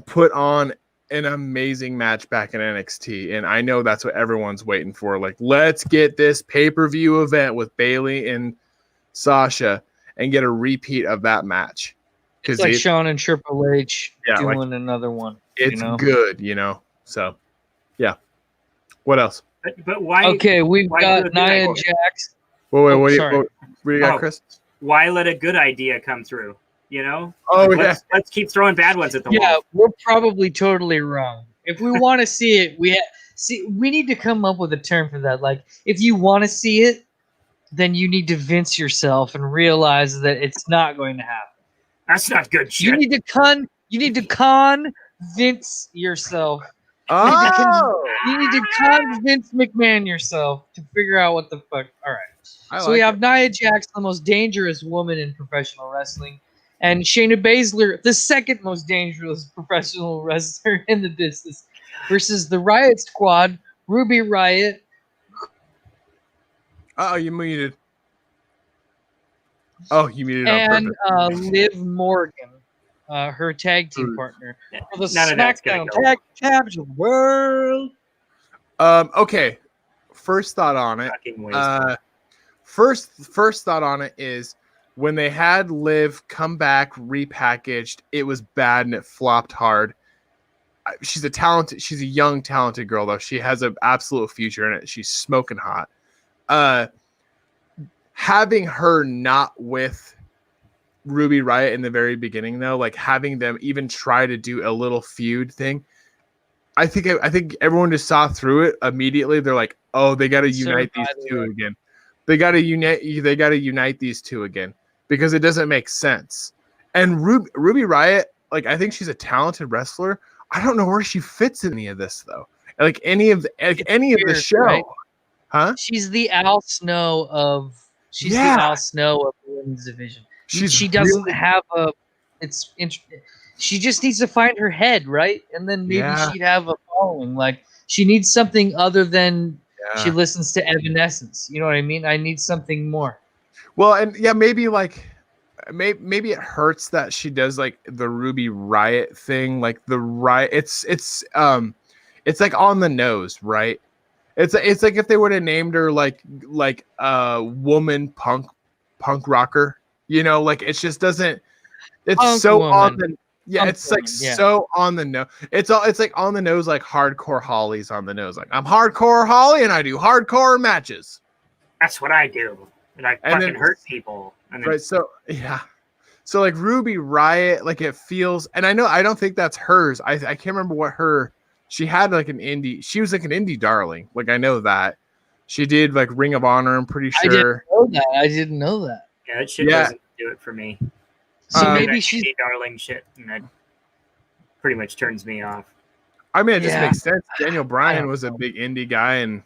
A: put on an amazing match back in NXT, and I know that's what everyone's waiting for. Like, let's get this pay-per-view event with Bayley and Sasha and get a repeat of that match.
B: It's like Shawn and Triple H doing another one.
A: It's good, So, yeah. What else?
C: But why?
B: Okay, we've got Nia Jax.
A: Wait, what do you got, Chris?
C: Why let a good idea come through? Let's keep throwing bad ones at the wall.
B: Yeah, we're probably totally wrong. If we want to see it, we need to come up with a term for that. Like, if you want to see it, then you need to convince yourself and realize that it's not going to happen.
C: That's not good shit.
B: You need to convince yourself.
A: Oh,
B: you need to convince McMahon yourself to figure out what the fuck. All right. We have Nia Jax, the most dangerous woman in professional wrestling, and Shayna Baszler, the second most dangerous professional wrestler in the business, versus the Riot Squad, Ruby Riott.
A: Oh, you muted. Oh, you muted
B: and Liv Morgan, her tag team partner, for the SmackDown Tag Champions of the World.
A: Okay. First thought on it. First thought on it is when they had Liv come back repackaged, it was bad and it flopped hard. She's a young, talented girl though. She has an absolute future in it. She's smoking hot. Having her not with Ruby Riott in the very beginning though, like having them even try to do a little feud thing, I think everyone just saw through it immediately. They're like, oh, they got to unite these two again. They got to unite these two again because it doesn't make sense. And Ruby Riott, like, I think she's a talented wrestler. I don't know where she fits in any of this though. Like any of the show, right? Huh?
B: She's the Al Snow of the women's division. She doesn't have a. She just needs to find her head, right? And then maybe she'd have a following. Like, she needs something other than she listens to Evanescence. You know what I mean? I need something more.
A: Well, and maybe like maybe it hurts that she does like the Ruby Riott thing, like the Riott. It's like on the nose, right? It's like if they would have named her like woman punk rocker, like it just doesn't. It's punk so woman. On the it's like so on the nose. It's like on the nose, like hardcore Holly's on the nose. Like, I'm hardcore Holly and I do hardcore matches.
C: That's what I do, and I fucking hurt people. And then,
A: right? So so like Ruby Riott, like it feels, and I don't think that's hers. I can't remember what her. She had like an indie. She was like an indie darling. Like I know that she did like Ring of Honor. I'm pretty sure.
B: I didn't know that.
C: Yeah, that shit doesn't do it for me.
B: So maybe she's
C: indie darling shit, and that pretty much turns me off.
A: I mean, it just makes sense. Daniel Bryan was a big indie guy, and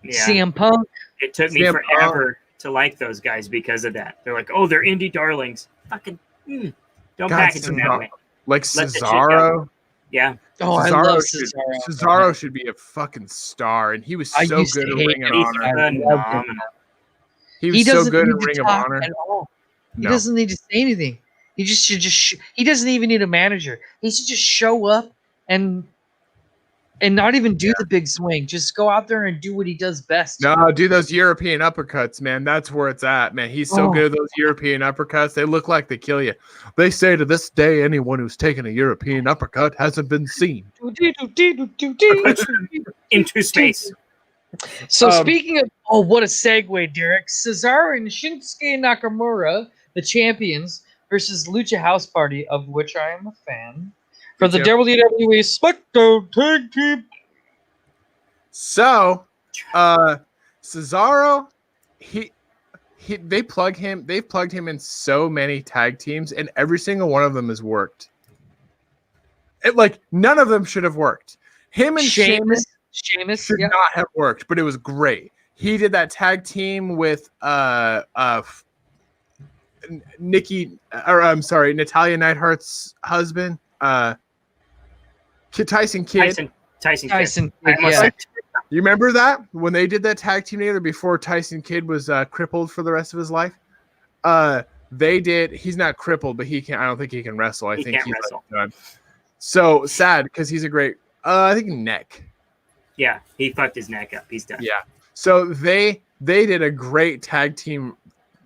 B: CM Punk.
C: It took me forever to like those guys because of that. They're like, oh, they're indie darlings. Fucking don't package them that way.
A: Like Cesaro.
C: Yeah.
B: Oh, I love Cesaro.
A: Cesaro should be a fucking star, and he was so good in Ring of Honor. He was so good in Ring of Honor.
B: He doesn't need to say anything. He just should he doesn't even need a manager. He should just show up and not even do the big swing. Just go out there and do what he does best.
A: No, do those European uppercuts, man. That's where it's at, man. He's so good at those European uppercuts. They look like they kill you. They say to this day, anyone who's taken a European uppercut hasn't been seen.
C: Into space.
B: So speaking of, what a segue, Derek. Cesaro and Shinsuke Nakamura, the champions, versus Lucha House Party, of which I am a fan, for the WWE SmackDown Tag Team.
A: So, Cesaro, they've plugged him in so many tag teams, and every single one of them has worked. None of them should have worked. Him and Sheamus should not have worked, but it was great. He did that tag team with Natalya Neidhart's husband, Tyson Kidd.
C: Tyson Kidd.
A: You remember that when they did that tag team together before Tyson Kidd was crippled for the rest of his life? They did. He's not crippled, but he can. I don't think he can wrestle. I think he's done. So sad because he's a great. I think neck.
C: Yeah, he fucked his neck up. He's done.
A: Yeah. So they did a great tag team.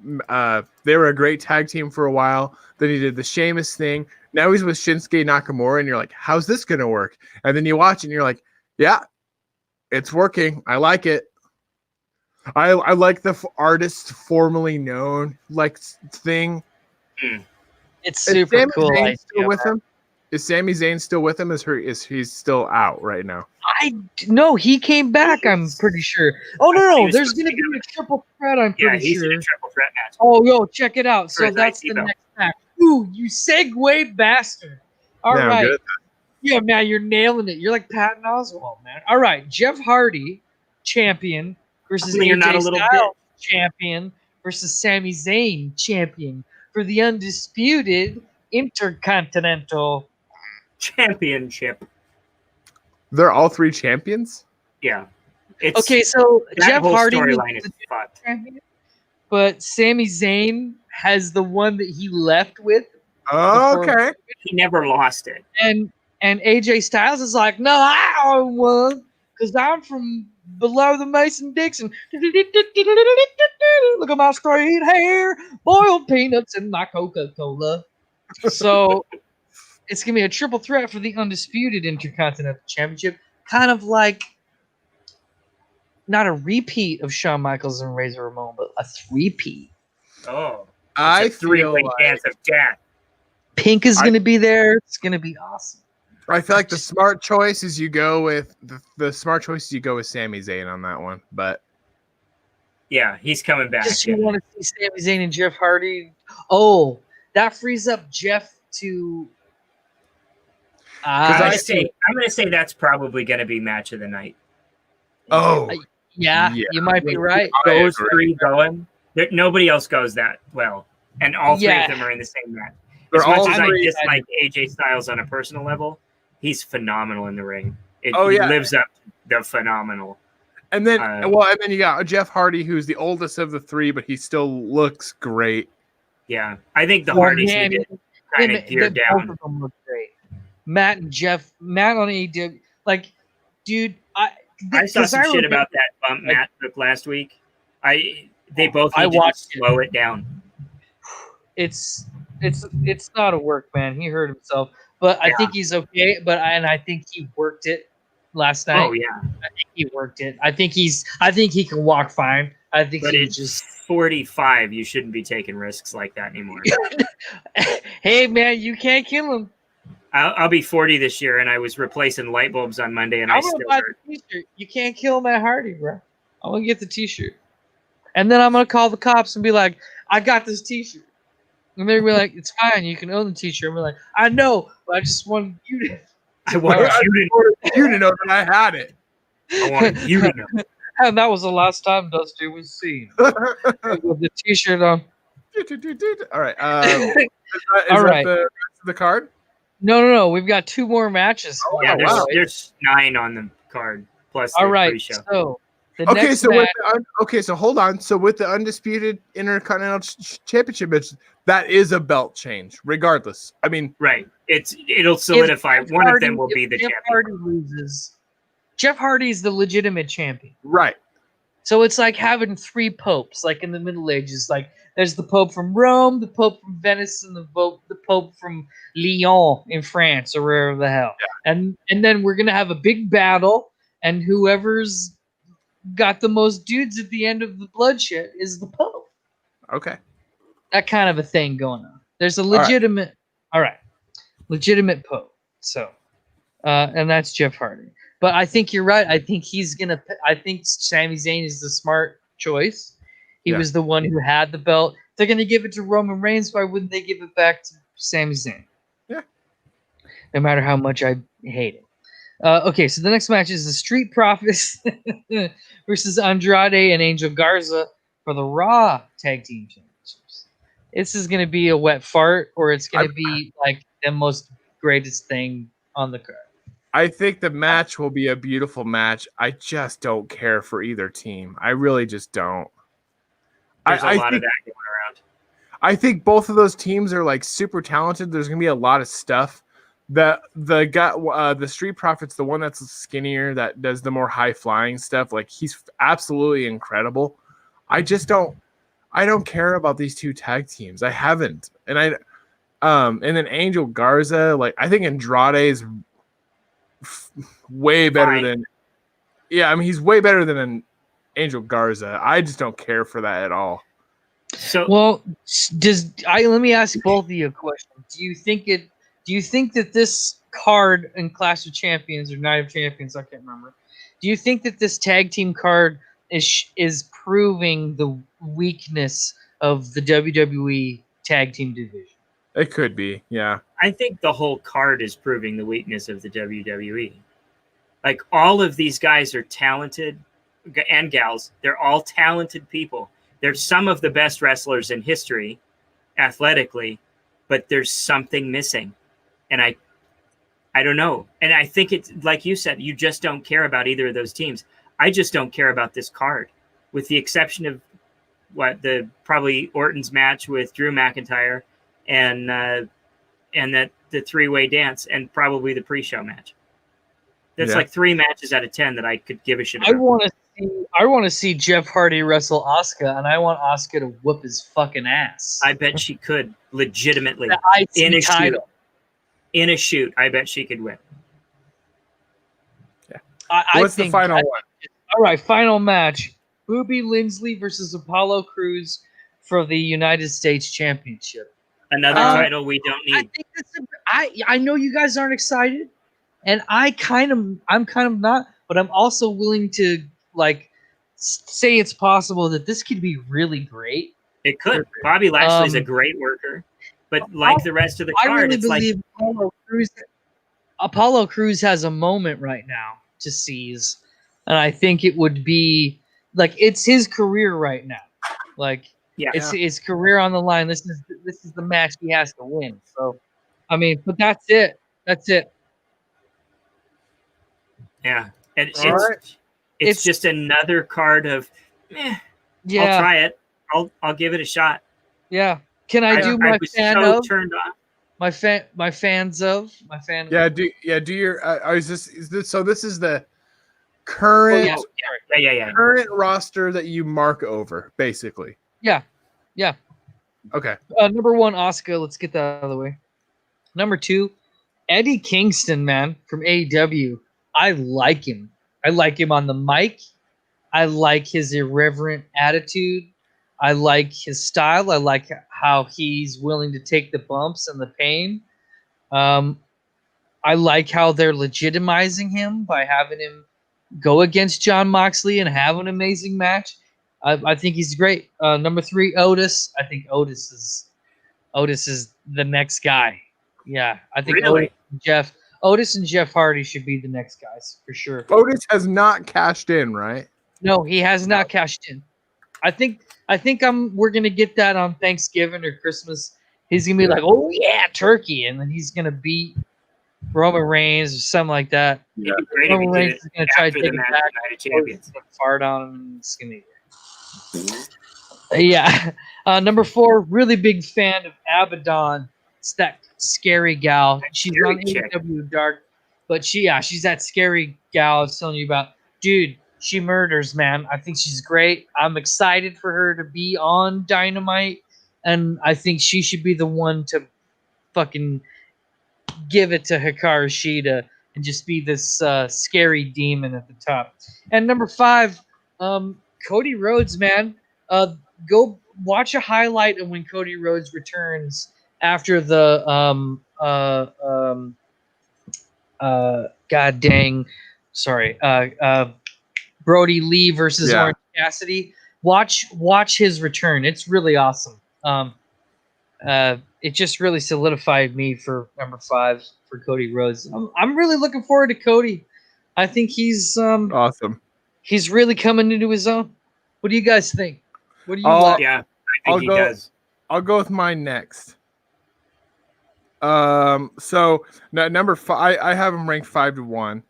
A: They were a great tag team for a while. Then he did the Sheamus thing. Now he's with Shinsuke Nakamura, and you're like, how's this gonna work? And then you watch it, and you're like, yeah, it's working. I like it. I like the artist formerly known thing.
B: It's super cool.
A: With him? Is Sami Zayn still with him? Is he's still out right now?
B: No, he came back. I'm pretty sure. Oh no, there's gonna be a triple threat. I'm pretty
C: he's
B: sure.
C: in a triple threat match.
B: Oh, yo, check it out. So that's the next match. Ooh, you segue bastard. All right. Yeah, man, you're nailing it. You're like Patton Oswalt, man. All right, Jeff Hardy, champion, versus AJ Styles, champion, versus Sami Zayn, champion, for the undisputed Intercontinental
C: Championship.
A: They're all three champions?
C: Yeah.
B: Okay, so Jeff Hardy
C: is
B: champion, but Sami Zayn has the one that he left with.
A: Oh, okay.
C: He never lost it.
B: And AJ Styles is like, no, I won because I'm from below the Mason-Dixon. Look at my straight hair, boiled peanuts, and my Coca-Cola. So it's going to be a triple threat for the undisputed Intercontinental Championship. Kind of like not a repeat of Shawn Michaels and Razor Ramon, but a three-peat.
C: Oh.
A: I feel like
C: chance of death.
B: Pink is going to be there. It's going to be awesome.
A: I feel like the smart choice is you go with Sami Zayn on that one, but
C: yeah, he's coming back.
B: Just you want to see Sami Zayn and Jeff Hardy. Oh, that frees up Jeff to.
C: I'm going to say that's probably going to be match of the night.
A: Oh,
B: yeah, you might be right.
C: Those three going. Nobody else goes that well, and all three of them are in the same match. As much as I dislike AJ Styles on a personal level, he's phenomenal in the ring. He lives up to the phenomenal.
A: And then, and then you got Jeff Hardy, who's the oldest of the three, but he still looks great.
C: Yeah, I think the Hardys need to kind of gear down.
B: Both of them look great. Matt and Jeff, Matt on AEW, like, dude,
C: I saw some shit about that bump Matt took last week. They both need to slow it down.
B: It's not a work, man. He hurt himself, but I think he's okay. I think he worked it last night.
C: Oh yeah,
B: I think he worked it. I think he can walk fine. I think
C: but it's just 45. You shouldn't be taking risks like that anymore.
B: Hey man, you can't kill him.
C: I'll be 40 this year, and I was replacing light bulbs on Monday, and I still hurt.
B: The t-shirt. You can't kill Matt Hardy, bro. I'm gonna get the t-shirt, and then I'm gonna call the cops and be like, "I got this t-shirt." And they're gonna be like, "It's fine, you can own the t-shirt." I'm like, "I know, but I just wanted you to."
A: I wanted you to know that I had it.
C: I wanted you to know.
B: And that was the last time Dusty was seen with the t-shirt on.
A: All right. Is that the card?
B: No. We've got two more matches.
C: Oh, yeah, there's 9 on the card plus the pre-show.
B: So
A: so hold on. So with the undisputed Intercontinental Championship match, that is a belt change, regardless. I mean,
C: right? It'll solidify. One of them will be the champion.
B: Hardy loses. Jeff Hardy is the legitimate champion,
A: right?
B: So it's like having 3 popes, like in the Middle Ages. Like there's the Pope from Rome, the Pope from Venice, and the Pope from Lyon in France, or wherever the hell. Yeah. And then we're gonna have a big battle, and whoever's got the most dudes at the end of the bloodshed is the Pope.
A: Okay.
B: That kind of a thing going on. There's a legitimate, legitimate Pope. So, and that's Jeff Hardy. But I think you're right. I think I think Sami Zayn is the smart choice. He was the one who had the belt. They're gonna give it to Roman Reigns. Why wouldn't they give it back to Sami Zayn?
A: Yeah.
B: No matter how much I hate it. Okay, so the next match is the Street Profits versus Andrade and Angel Garza for the Raw Tag Team Championships. This is going to be a wet fart, or it's going to be like the most greatest thing on the card.
A: I think the match will be a beautiful match. I just don't care for either team. I really just don't.
C: There's a lot of that going around.
A: I think both of those teams are like super talented. There's going to be a lot of stuff. The Street Profits, the one that's skinnier, that does the more high flying stuff, like he's absolutely incredible. I don't care about these two tag teams. I haven't, and then Angel Garza, like I think Andrade is way better than. Yeah, I mean he's way better than an Angel Garza. I just don't care for that at all.
B: So well, let me ask both of you a question. Do you think that this card in Clash of Champions or Night of Champions, I can't remember. Do you think that this tag team card is proving the weakness of the WWE tag team division?
A: It could be, yeah.
C: I think the whole card is proving the weakness of the WWE. Like all of these guys are talented, and gals. They're all talented people. They're some of the best wrestlers in history, athletically, but there's something missing. And I don't know. And I think it's like you said, you just don't care about either of those teams. I just don't care about this card, with the exception of probably Orton's match with Drew McIntyre and that the 3-way dance and probably the pre-show match. That's like 3 matches out of 10 that I could give a shit about.
B: I want to see Jeff Hardy wrestle Asuka, and I want Asuka to whoop his fucking ass.
C: I bet she could legitimately
B: in a title.
C: In a shoot, I bet she could win.
A: Yeah. What's the final one?
B: All right, final match. Booby Lindsley versus Apollo Crews for the United States Championship.
C: Another title we don't need.
B: I know you guys aren't excited, and I'm kind of not, but I'm also willing to like say it's possible that this could be really great.
C: It could. Bobby Lashley's a great worker. But like the rest of the card,
B: I really believe Apollo Crews has a moment right now to seize, and I think it would be like it's his career right now. Like, it's his career on the line. This is the match he has to win. So, I mean, but that's it. That's it.
C: Yeah, and it's just another card of, I'll try it. I'll give it a shot.
B: Yeah. Can I do my fan
C: so
B: of?
C: Turned on.
B: My fans of.
A: Yeah, do your so this is the current current roster that you mark over, basically.
B: Yeah.
A: Okay.
B: Number 1, Asuka. Let's get that out of the way. Number 2, Eddie Kingston, man, from AEW. I like him. I like him on the mic. I like his irreverent attitude. I like his style. I like how he's willing to take the bumps and the pain. I like how they're legitimizing him by having him go against Jon Moxley and have an amazing match. I think he's great. Number 3, Otis. I think Otis is the next guy. Yeah, I think
C: really?
B: Otis and Jeff Hardy should be the next guys for sure.
A: Otis has not cashed in, right?
B: No, he has not cashed in. I think we're gonna get that on Thanksgiving or Christmas. He's gonna be like, oh yeah, turkey, and then he's gonna beat Roman Reigns or something like that.
C: Yeah.
B: Roman Reigns is gonna try to take it back, fart on him, and it's gonna be yeah. Number 4, really big fan of Abaddon. It's that scary gal. She's on AEW Dark, but she's that scary gal I was telling you about. Dude, she murders, man. I think she's great. I'm excited for her to be on Dynamite, and I think she should be the one to fucking give it to Hikaru Shida and just be this scary demon at the top. And number 5, Cody Rhodes, man. Go watch a highlight of when Cody Rhodes returns after the God dang, sorry, Brody Lee versus Orange Cassidy. Watch his return. It's really awesome. It just really solidified me for number 5 for Cody Rhodes. I'm really looking forward to Cody. I think he's
A: awesome.
B: He's really coming into his own. What do you guys think? What do you like?
C: Yeah, I think he does.
A: I'll go with mine next. So number 5, I have him ranked 5-1.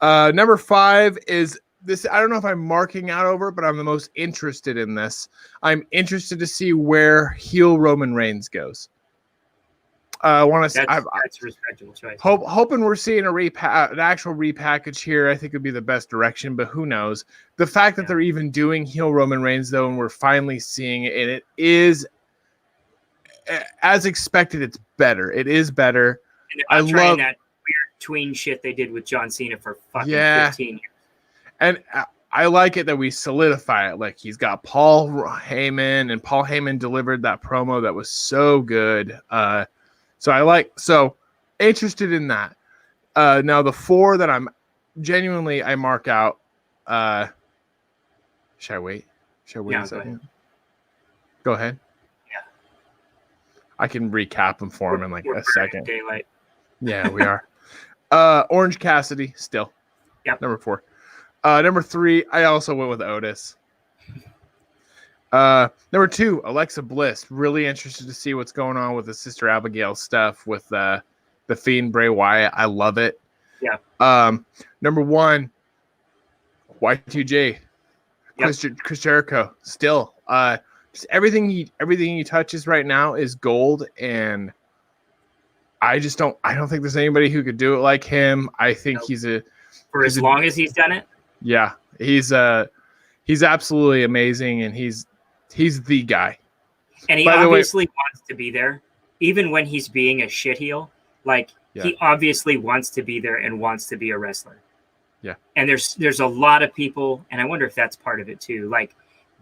A: Number 5 is this. I don't know if I'm marking out over, but I'm the most interested in this. I'm interested to see where heel Roman Reigns goes. I want to.
C: That's a respectable choice.
A: Hoping we're seeing an actual repackage here. I think would be the best direction, but who knows? The fact that they're even doing heel Roman Reigns though, and we're finally seeing it, and it is as expected. It's better. It is better.
C: I love that weird tween shit they did with John Cena for fucking 15 years.
A: And I like it that we solidify it. Like he's got Paul Heyman, and Paul Heyman delivered that promo that was so good. So interested in that. Now the 4 that I mark out. Should I wait? A second? Go ahead.
C: Yeah.
A: I can recap them for him in like a second.
C: Daylight.
A: Yeah, we are. Orange Cassidy still.
C: Yep.
A: Number 4. Number 3, I also went with Otis. Number 2, Alexa Bliss. Really interested to see what's going on with the Sister Abigail stuff with the Fiend Bray Wyatt. I love it.
C: Yeah.
A: Number 1, Y2J.
C: Yep.
A: Chris Jericho. Still. Just everything he touches right now is gold, and I don't think there's anybody who could do it like him. I think
C: for as long as he's done it.
A: Yeah, he's absolutely amazing, and he's the guy.
C: And he obviously wants to be there, even when he's being a shit heel. Like he obviously wants to be there and wants to be a wrestler.
A: Yeah.
C: And there's a lot of people, and I wonder if that's part of it too. Like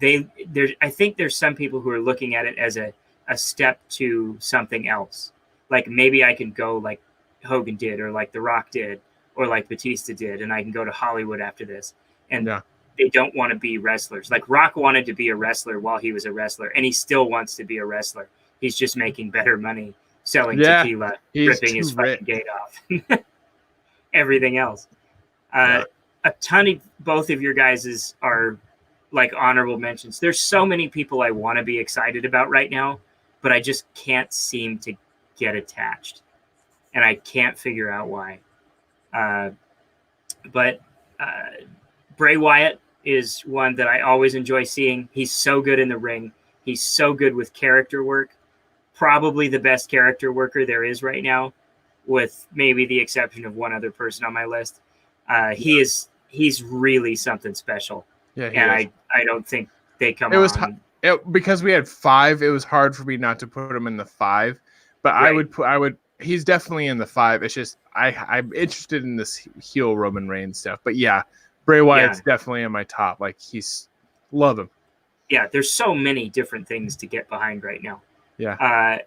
C: I think there's some people who are looking at it as a step to something else. Like maybe I can go like Hogan did, or like The Rock did, or like Batista did, and I can go to Hollywood after this. And they don't want to be wrestlers. Like Rock wanted to be a wrestler while he was a wrestler, and he still wants to be a wrestler. He's just making better money selling tequila, ripping his fucking gate off. Everything else. A ton of both of your guys's are like honorable mentions. There's so many people I want to be excited about right now, but I just can't seem to get attached. And I can't figure out why. But Bray Wyatt is one that I always enjoy seeing. He's so good in the ring. He's so good with character work. Probably the best character worker there is right now, with maybe the exception of one other person on my list. He's really something special. Yeah, and I don't think they come on.
A: Because we had 5, it was hard for me not to put him in the 5. But right. I would. He's definitely in the 5. It's just I'm interested in this heel Roman Reigns stuff. But yeah, Bray Wyatt's definitely in my top. Like love him.
C: Yeah, there's so many different things to get behind right now.
A: Yeah.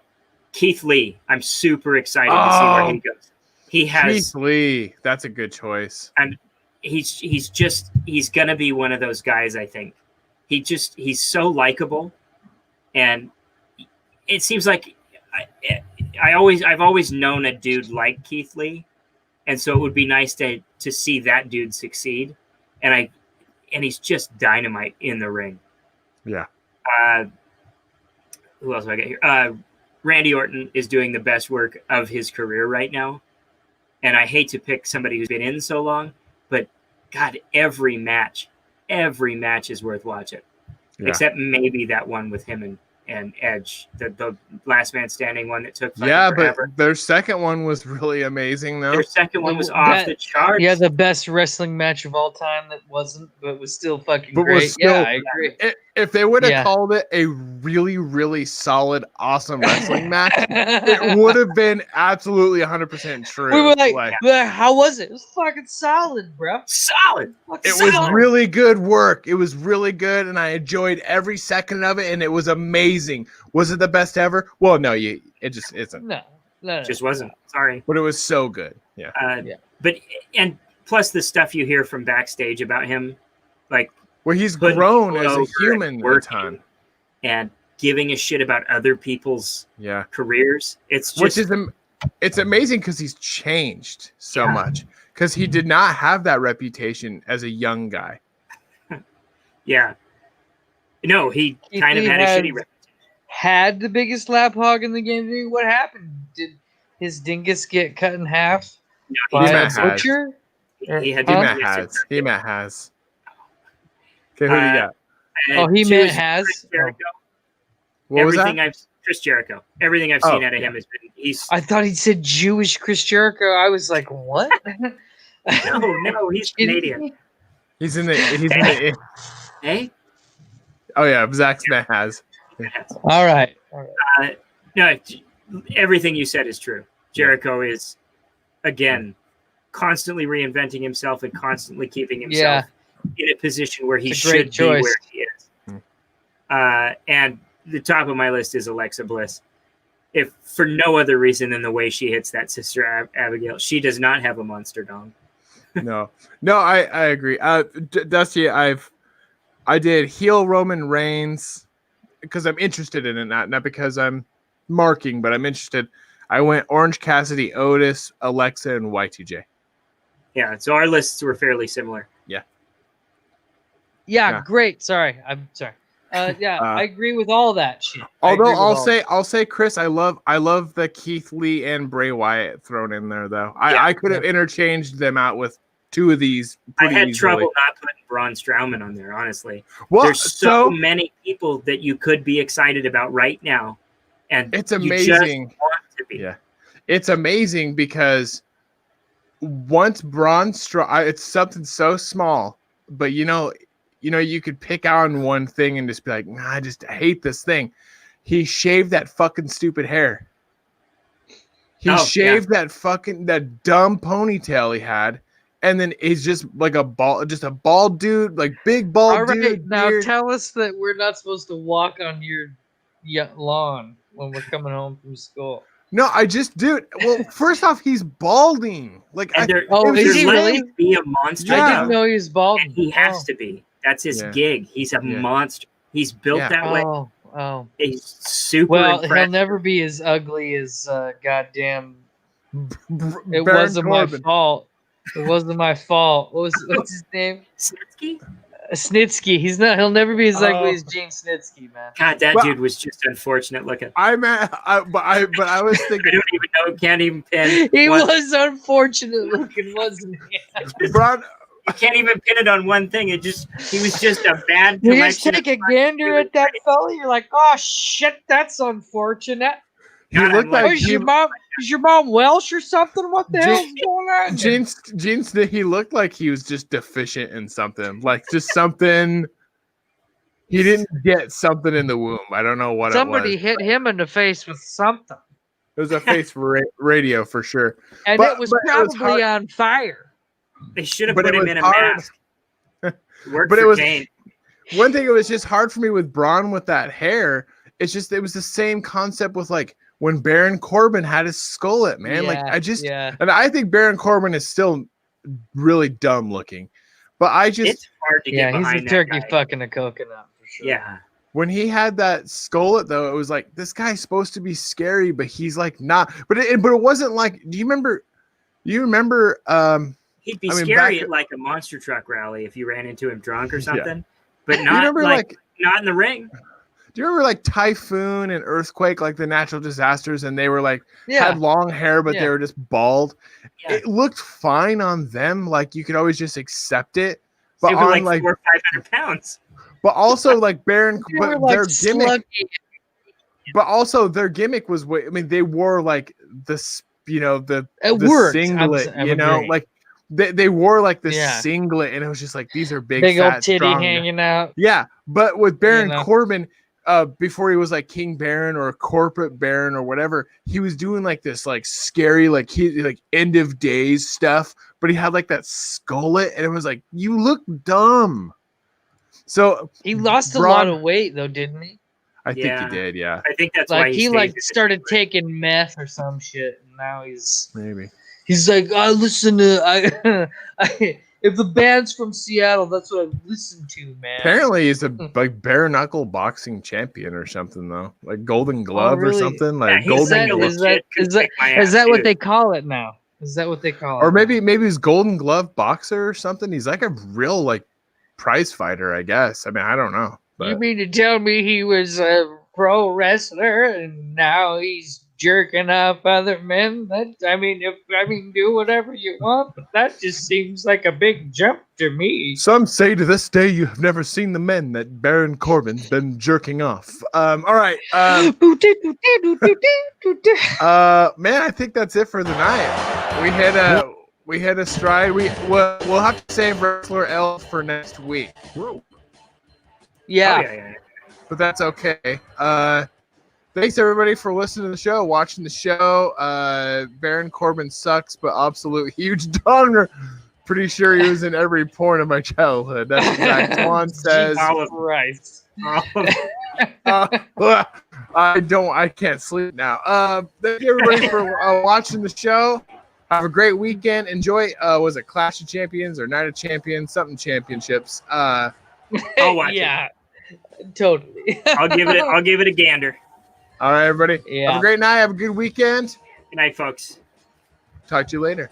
C: Keith Lee, I'm super excited to see where he goes.
A: Keith Lee, that's a good choice.
C: And he's gonna be one of those guys. I think he's so likable, and it seems like I've always known a dude like Keith Lee, and so it would be nice to see that dude succeed. And he's just dynamite in the ring.
A: Yeah.
C: Who else do I get here? Randy Orton is doing the best work of his career right now. And I hate to pick somebody who's been in so long, but God, every match is worth watching. Yeah. Except maybe that one with him and Edge, the last man standing one that took forever.
A: But their second one was really amazing though.
C: Their second one was off the charts.
B: Yeah, the best wrestling match of all time that wasn't, but was still fucking great. I agree.
A: If they would have called it a really, really solid, awesome wrestling match, it would have been absolutely 100% true.
B: We were like, how was it? It was fucking solid, bro.
C: Solid.
A: It was really good work. It was really good, and I enjoyed every second of it, and it was amazing. Was it the best ever? Well, no, it just isn't.
B: No.
C: Just wasn't. Sorry.
A: But it was so good. Yeah.
C: But and plus the stuff you hear from backstage about him, like
A: where he's grown as a human a ton,
C: and giving a shit about other people's careers. It's just
A: it's amazing because he's changed so much because he did not have that reputation as a young guy.
C: Yeah. No, he kind of had a shitty reputation.
B: Had the biggest lap hog in the game. What happened? Did his dingus get cut in half?
C: No,
B: by a butcher?
C: He
A: met has. Okay, who do you got?
B: He meant has.
A: What was that?
C: Chris Jericho. Everything I've seen out of him has been.
B: I thought he said Jewish Chris Jericho. I was like, what?
C: no, he's Canadian.
A: He's in the.
C: Hey.
A: Oh yeah, Zach Smith has.
B: All right.
C: No, everything you said is true. Jericho is, again, constantly reinventing himself and constantly keeping himself in a position where he should be where he is. And the top of my list is Alexa Bliss. If for no other reason than the way she hits that Sister Abigail, she does not have a monster dong.
A: No, I agree. Dusty, I did heel Roman Reigns because I'm interested in it, not because I'm marking, but I'm interested. I went Orange Cassidy, Otis, Alexa, and Y2J.
C: Yeah, so our lists were fairly similar.
B: Yeah, great. Sorry, I'm sorry. I agree with all that shit.
A: Although I'll say, Chris, I love the Keith Lee and Bray Wyatt thrown in there though. I could have interchanged them out with two of these.
C: I had trouble not putting Braun Strowman on there, honestly. Well, there's so many people that you could be excited about right now, and
A: it's amazing.
C: You just want to be.
A: Yeah, it's amazing because once Braun Strowman, it's something so small, but you could pick on one thing and just be like, nah, I just hate this thing. He shaved that fucking stupid hair. He shaved that dumb ponytail he had. And then he's just like a bald dude, like big bald dude. All right,
B: now tell us that we're not supposed to walk on your lawn when we're coming home from school.
A: No, well, first off, he's balding. Like,
B: is he really?
C: Be a monster.
B: I didn't know he was balding.
C: And he has to be. That's his gig. He's a monster. He's built that way.
B: Oh.
C: He's super.
B: Well,
C: impressive.
B: He'll never be as ugly as goddamn. It
A: Baron
B: wasn't
A: Corbin.
B: my fault. It wasn't my fault. What's his name?
C: Snitsky?
B: Snitsky. He'll never be as ugly as Gene Snitsky, man.
C: God, that dude was just unfortunate looking.
A: But I was thinking.
C: I don't even know. Can't even pin.
B: He was unfortunate looking, wasn't he?
A: Braun,
C: you can't even pin it on one thing. He was just a bad.
B: You just take a gander at that fella. You're like, oh shit, that's unfortunate.
A: He looked like
B: is your mom Welsh or something? What the hell's going on?
A: Gene, he looked like he was just deficient in something, like just something. He didn't get something in the womb. I don't know what
B: Somebody
A: it was.
B: hit him in the face with something.
A: It was a face radio for sure,
B: and it was probably on fire.
C: They should have put him in a mask.
A: One thing. It was just hard for me with Braun with that hair. It's just it was the same concept with like when Baron Corbin had his skullet, man. And I think Baron Corbin is still really dumb looking, but it's
C: hard to get behind.
B: He's a turkey fucking a coconut for sure.
C: Yeah.
A: When he had that skullet though, it was like this guy's supposed to be scary, but he's like not. But it wasn't like. Do you remember?
C: He'd be scary at like a monster truck rally if you ran into him drunk or something, but not not in the ring.
A: Do you remember like Typhoon and Earthquake, like the natural disasters, and they were like had long hair, but they were just bald? Yeah. It looked fine on them, like you could always just accept it. But on
C: like 400 or 500 pounds.
A: But also like Baron, their gimmick. But also their gimmick was, they wore like this, the singlet, like. They wore like this singlet, and it was just like these are big fat,
B: old titty
A: strong
B: hanging out.
A: Yeah, but with Baron Corbin, before he was like King Baron or Corporate Baron or whatever, he was doing like this like scary like end of days stuff. But he had like that skullet, and it was like you look dumb. So
B: he lost a lot of weight though, didn't he?
A: I think he did. Yeah.
C: I think that's why
B: he started taking meth or some shit, and now he's
A: maybe.
B: He's like, I listen to if the band's from Seattle, that's what I listen to, man.
A: Apparently, he's a bare knuckle boxing champion or something, though, like Golden Glove or something. Like Golden Glove.
B: Is that what they call it now? Is that what they call it?
A: Or maybe he's Golden Glove boxer or something. He's like a real prize fighter, I guess. I mean, I don't know. But.
B: You mean to tell me he was a pro wrestler and now he's jerking off other men? Do whatever you want, but that just seems like a big jump to me.
A: Some say to this day you have never seen the men that Baron Corbin's been jerking off. All right. Man, I think that's it for the night. We hit a stride. We'll have to save Wrestler L for next week.
B: Yeah.
C: Oh, yeah.
A: But that's okay. Thanks everybody for listening to the show, watching the show. Baron Corbin sucks, but absolute huge donger. Pretty sure he was in every porn of my childhood. That's what Antoine says.
B: Christ.
A: I can't sleep now. Thank you everybody for watching the show. Have a great weekend. Enjoy. Was it Clash of Champions or Night of Champions? Something championships.
C: I'll watch it.
B: Totally.
C: I'll give it a gander.
A: All right, everybody.
B: Yeah.
A: Have a great night. Have a good weekend.
C: Good night, folks.
A: Talk to you later.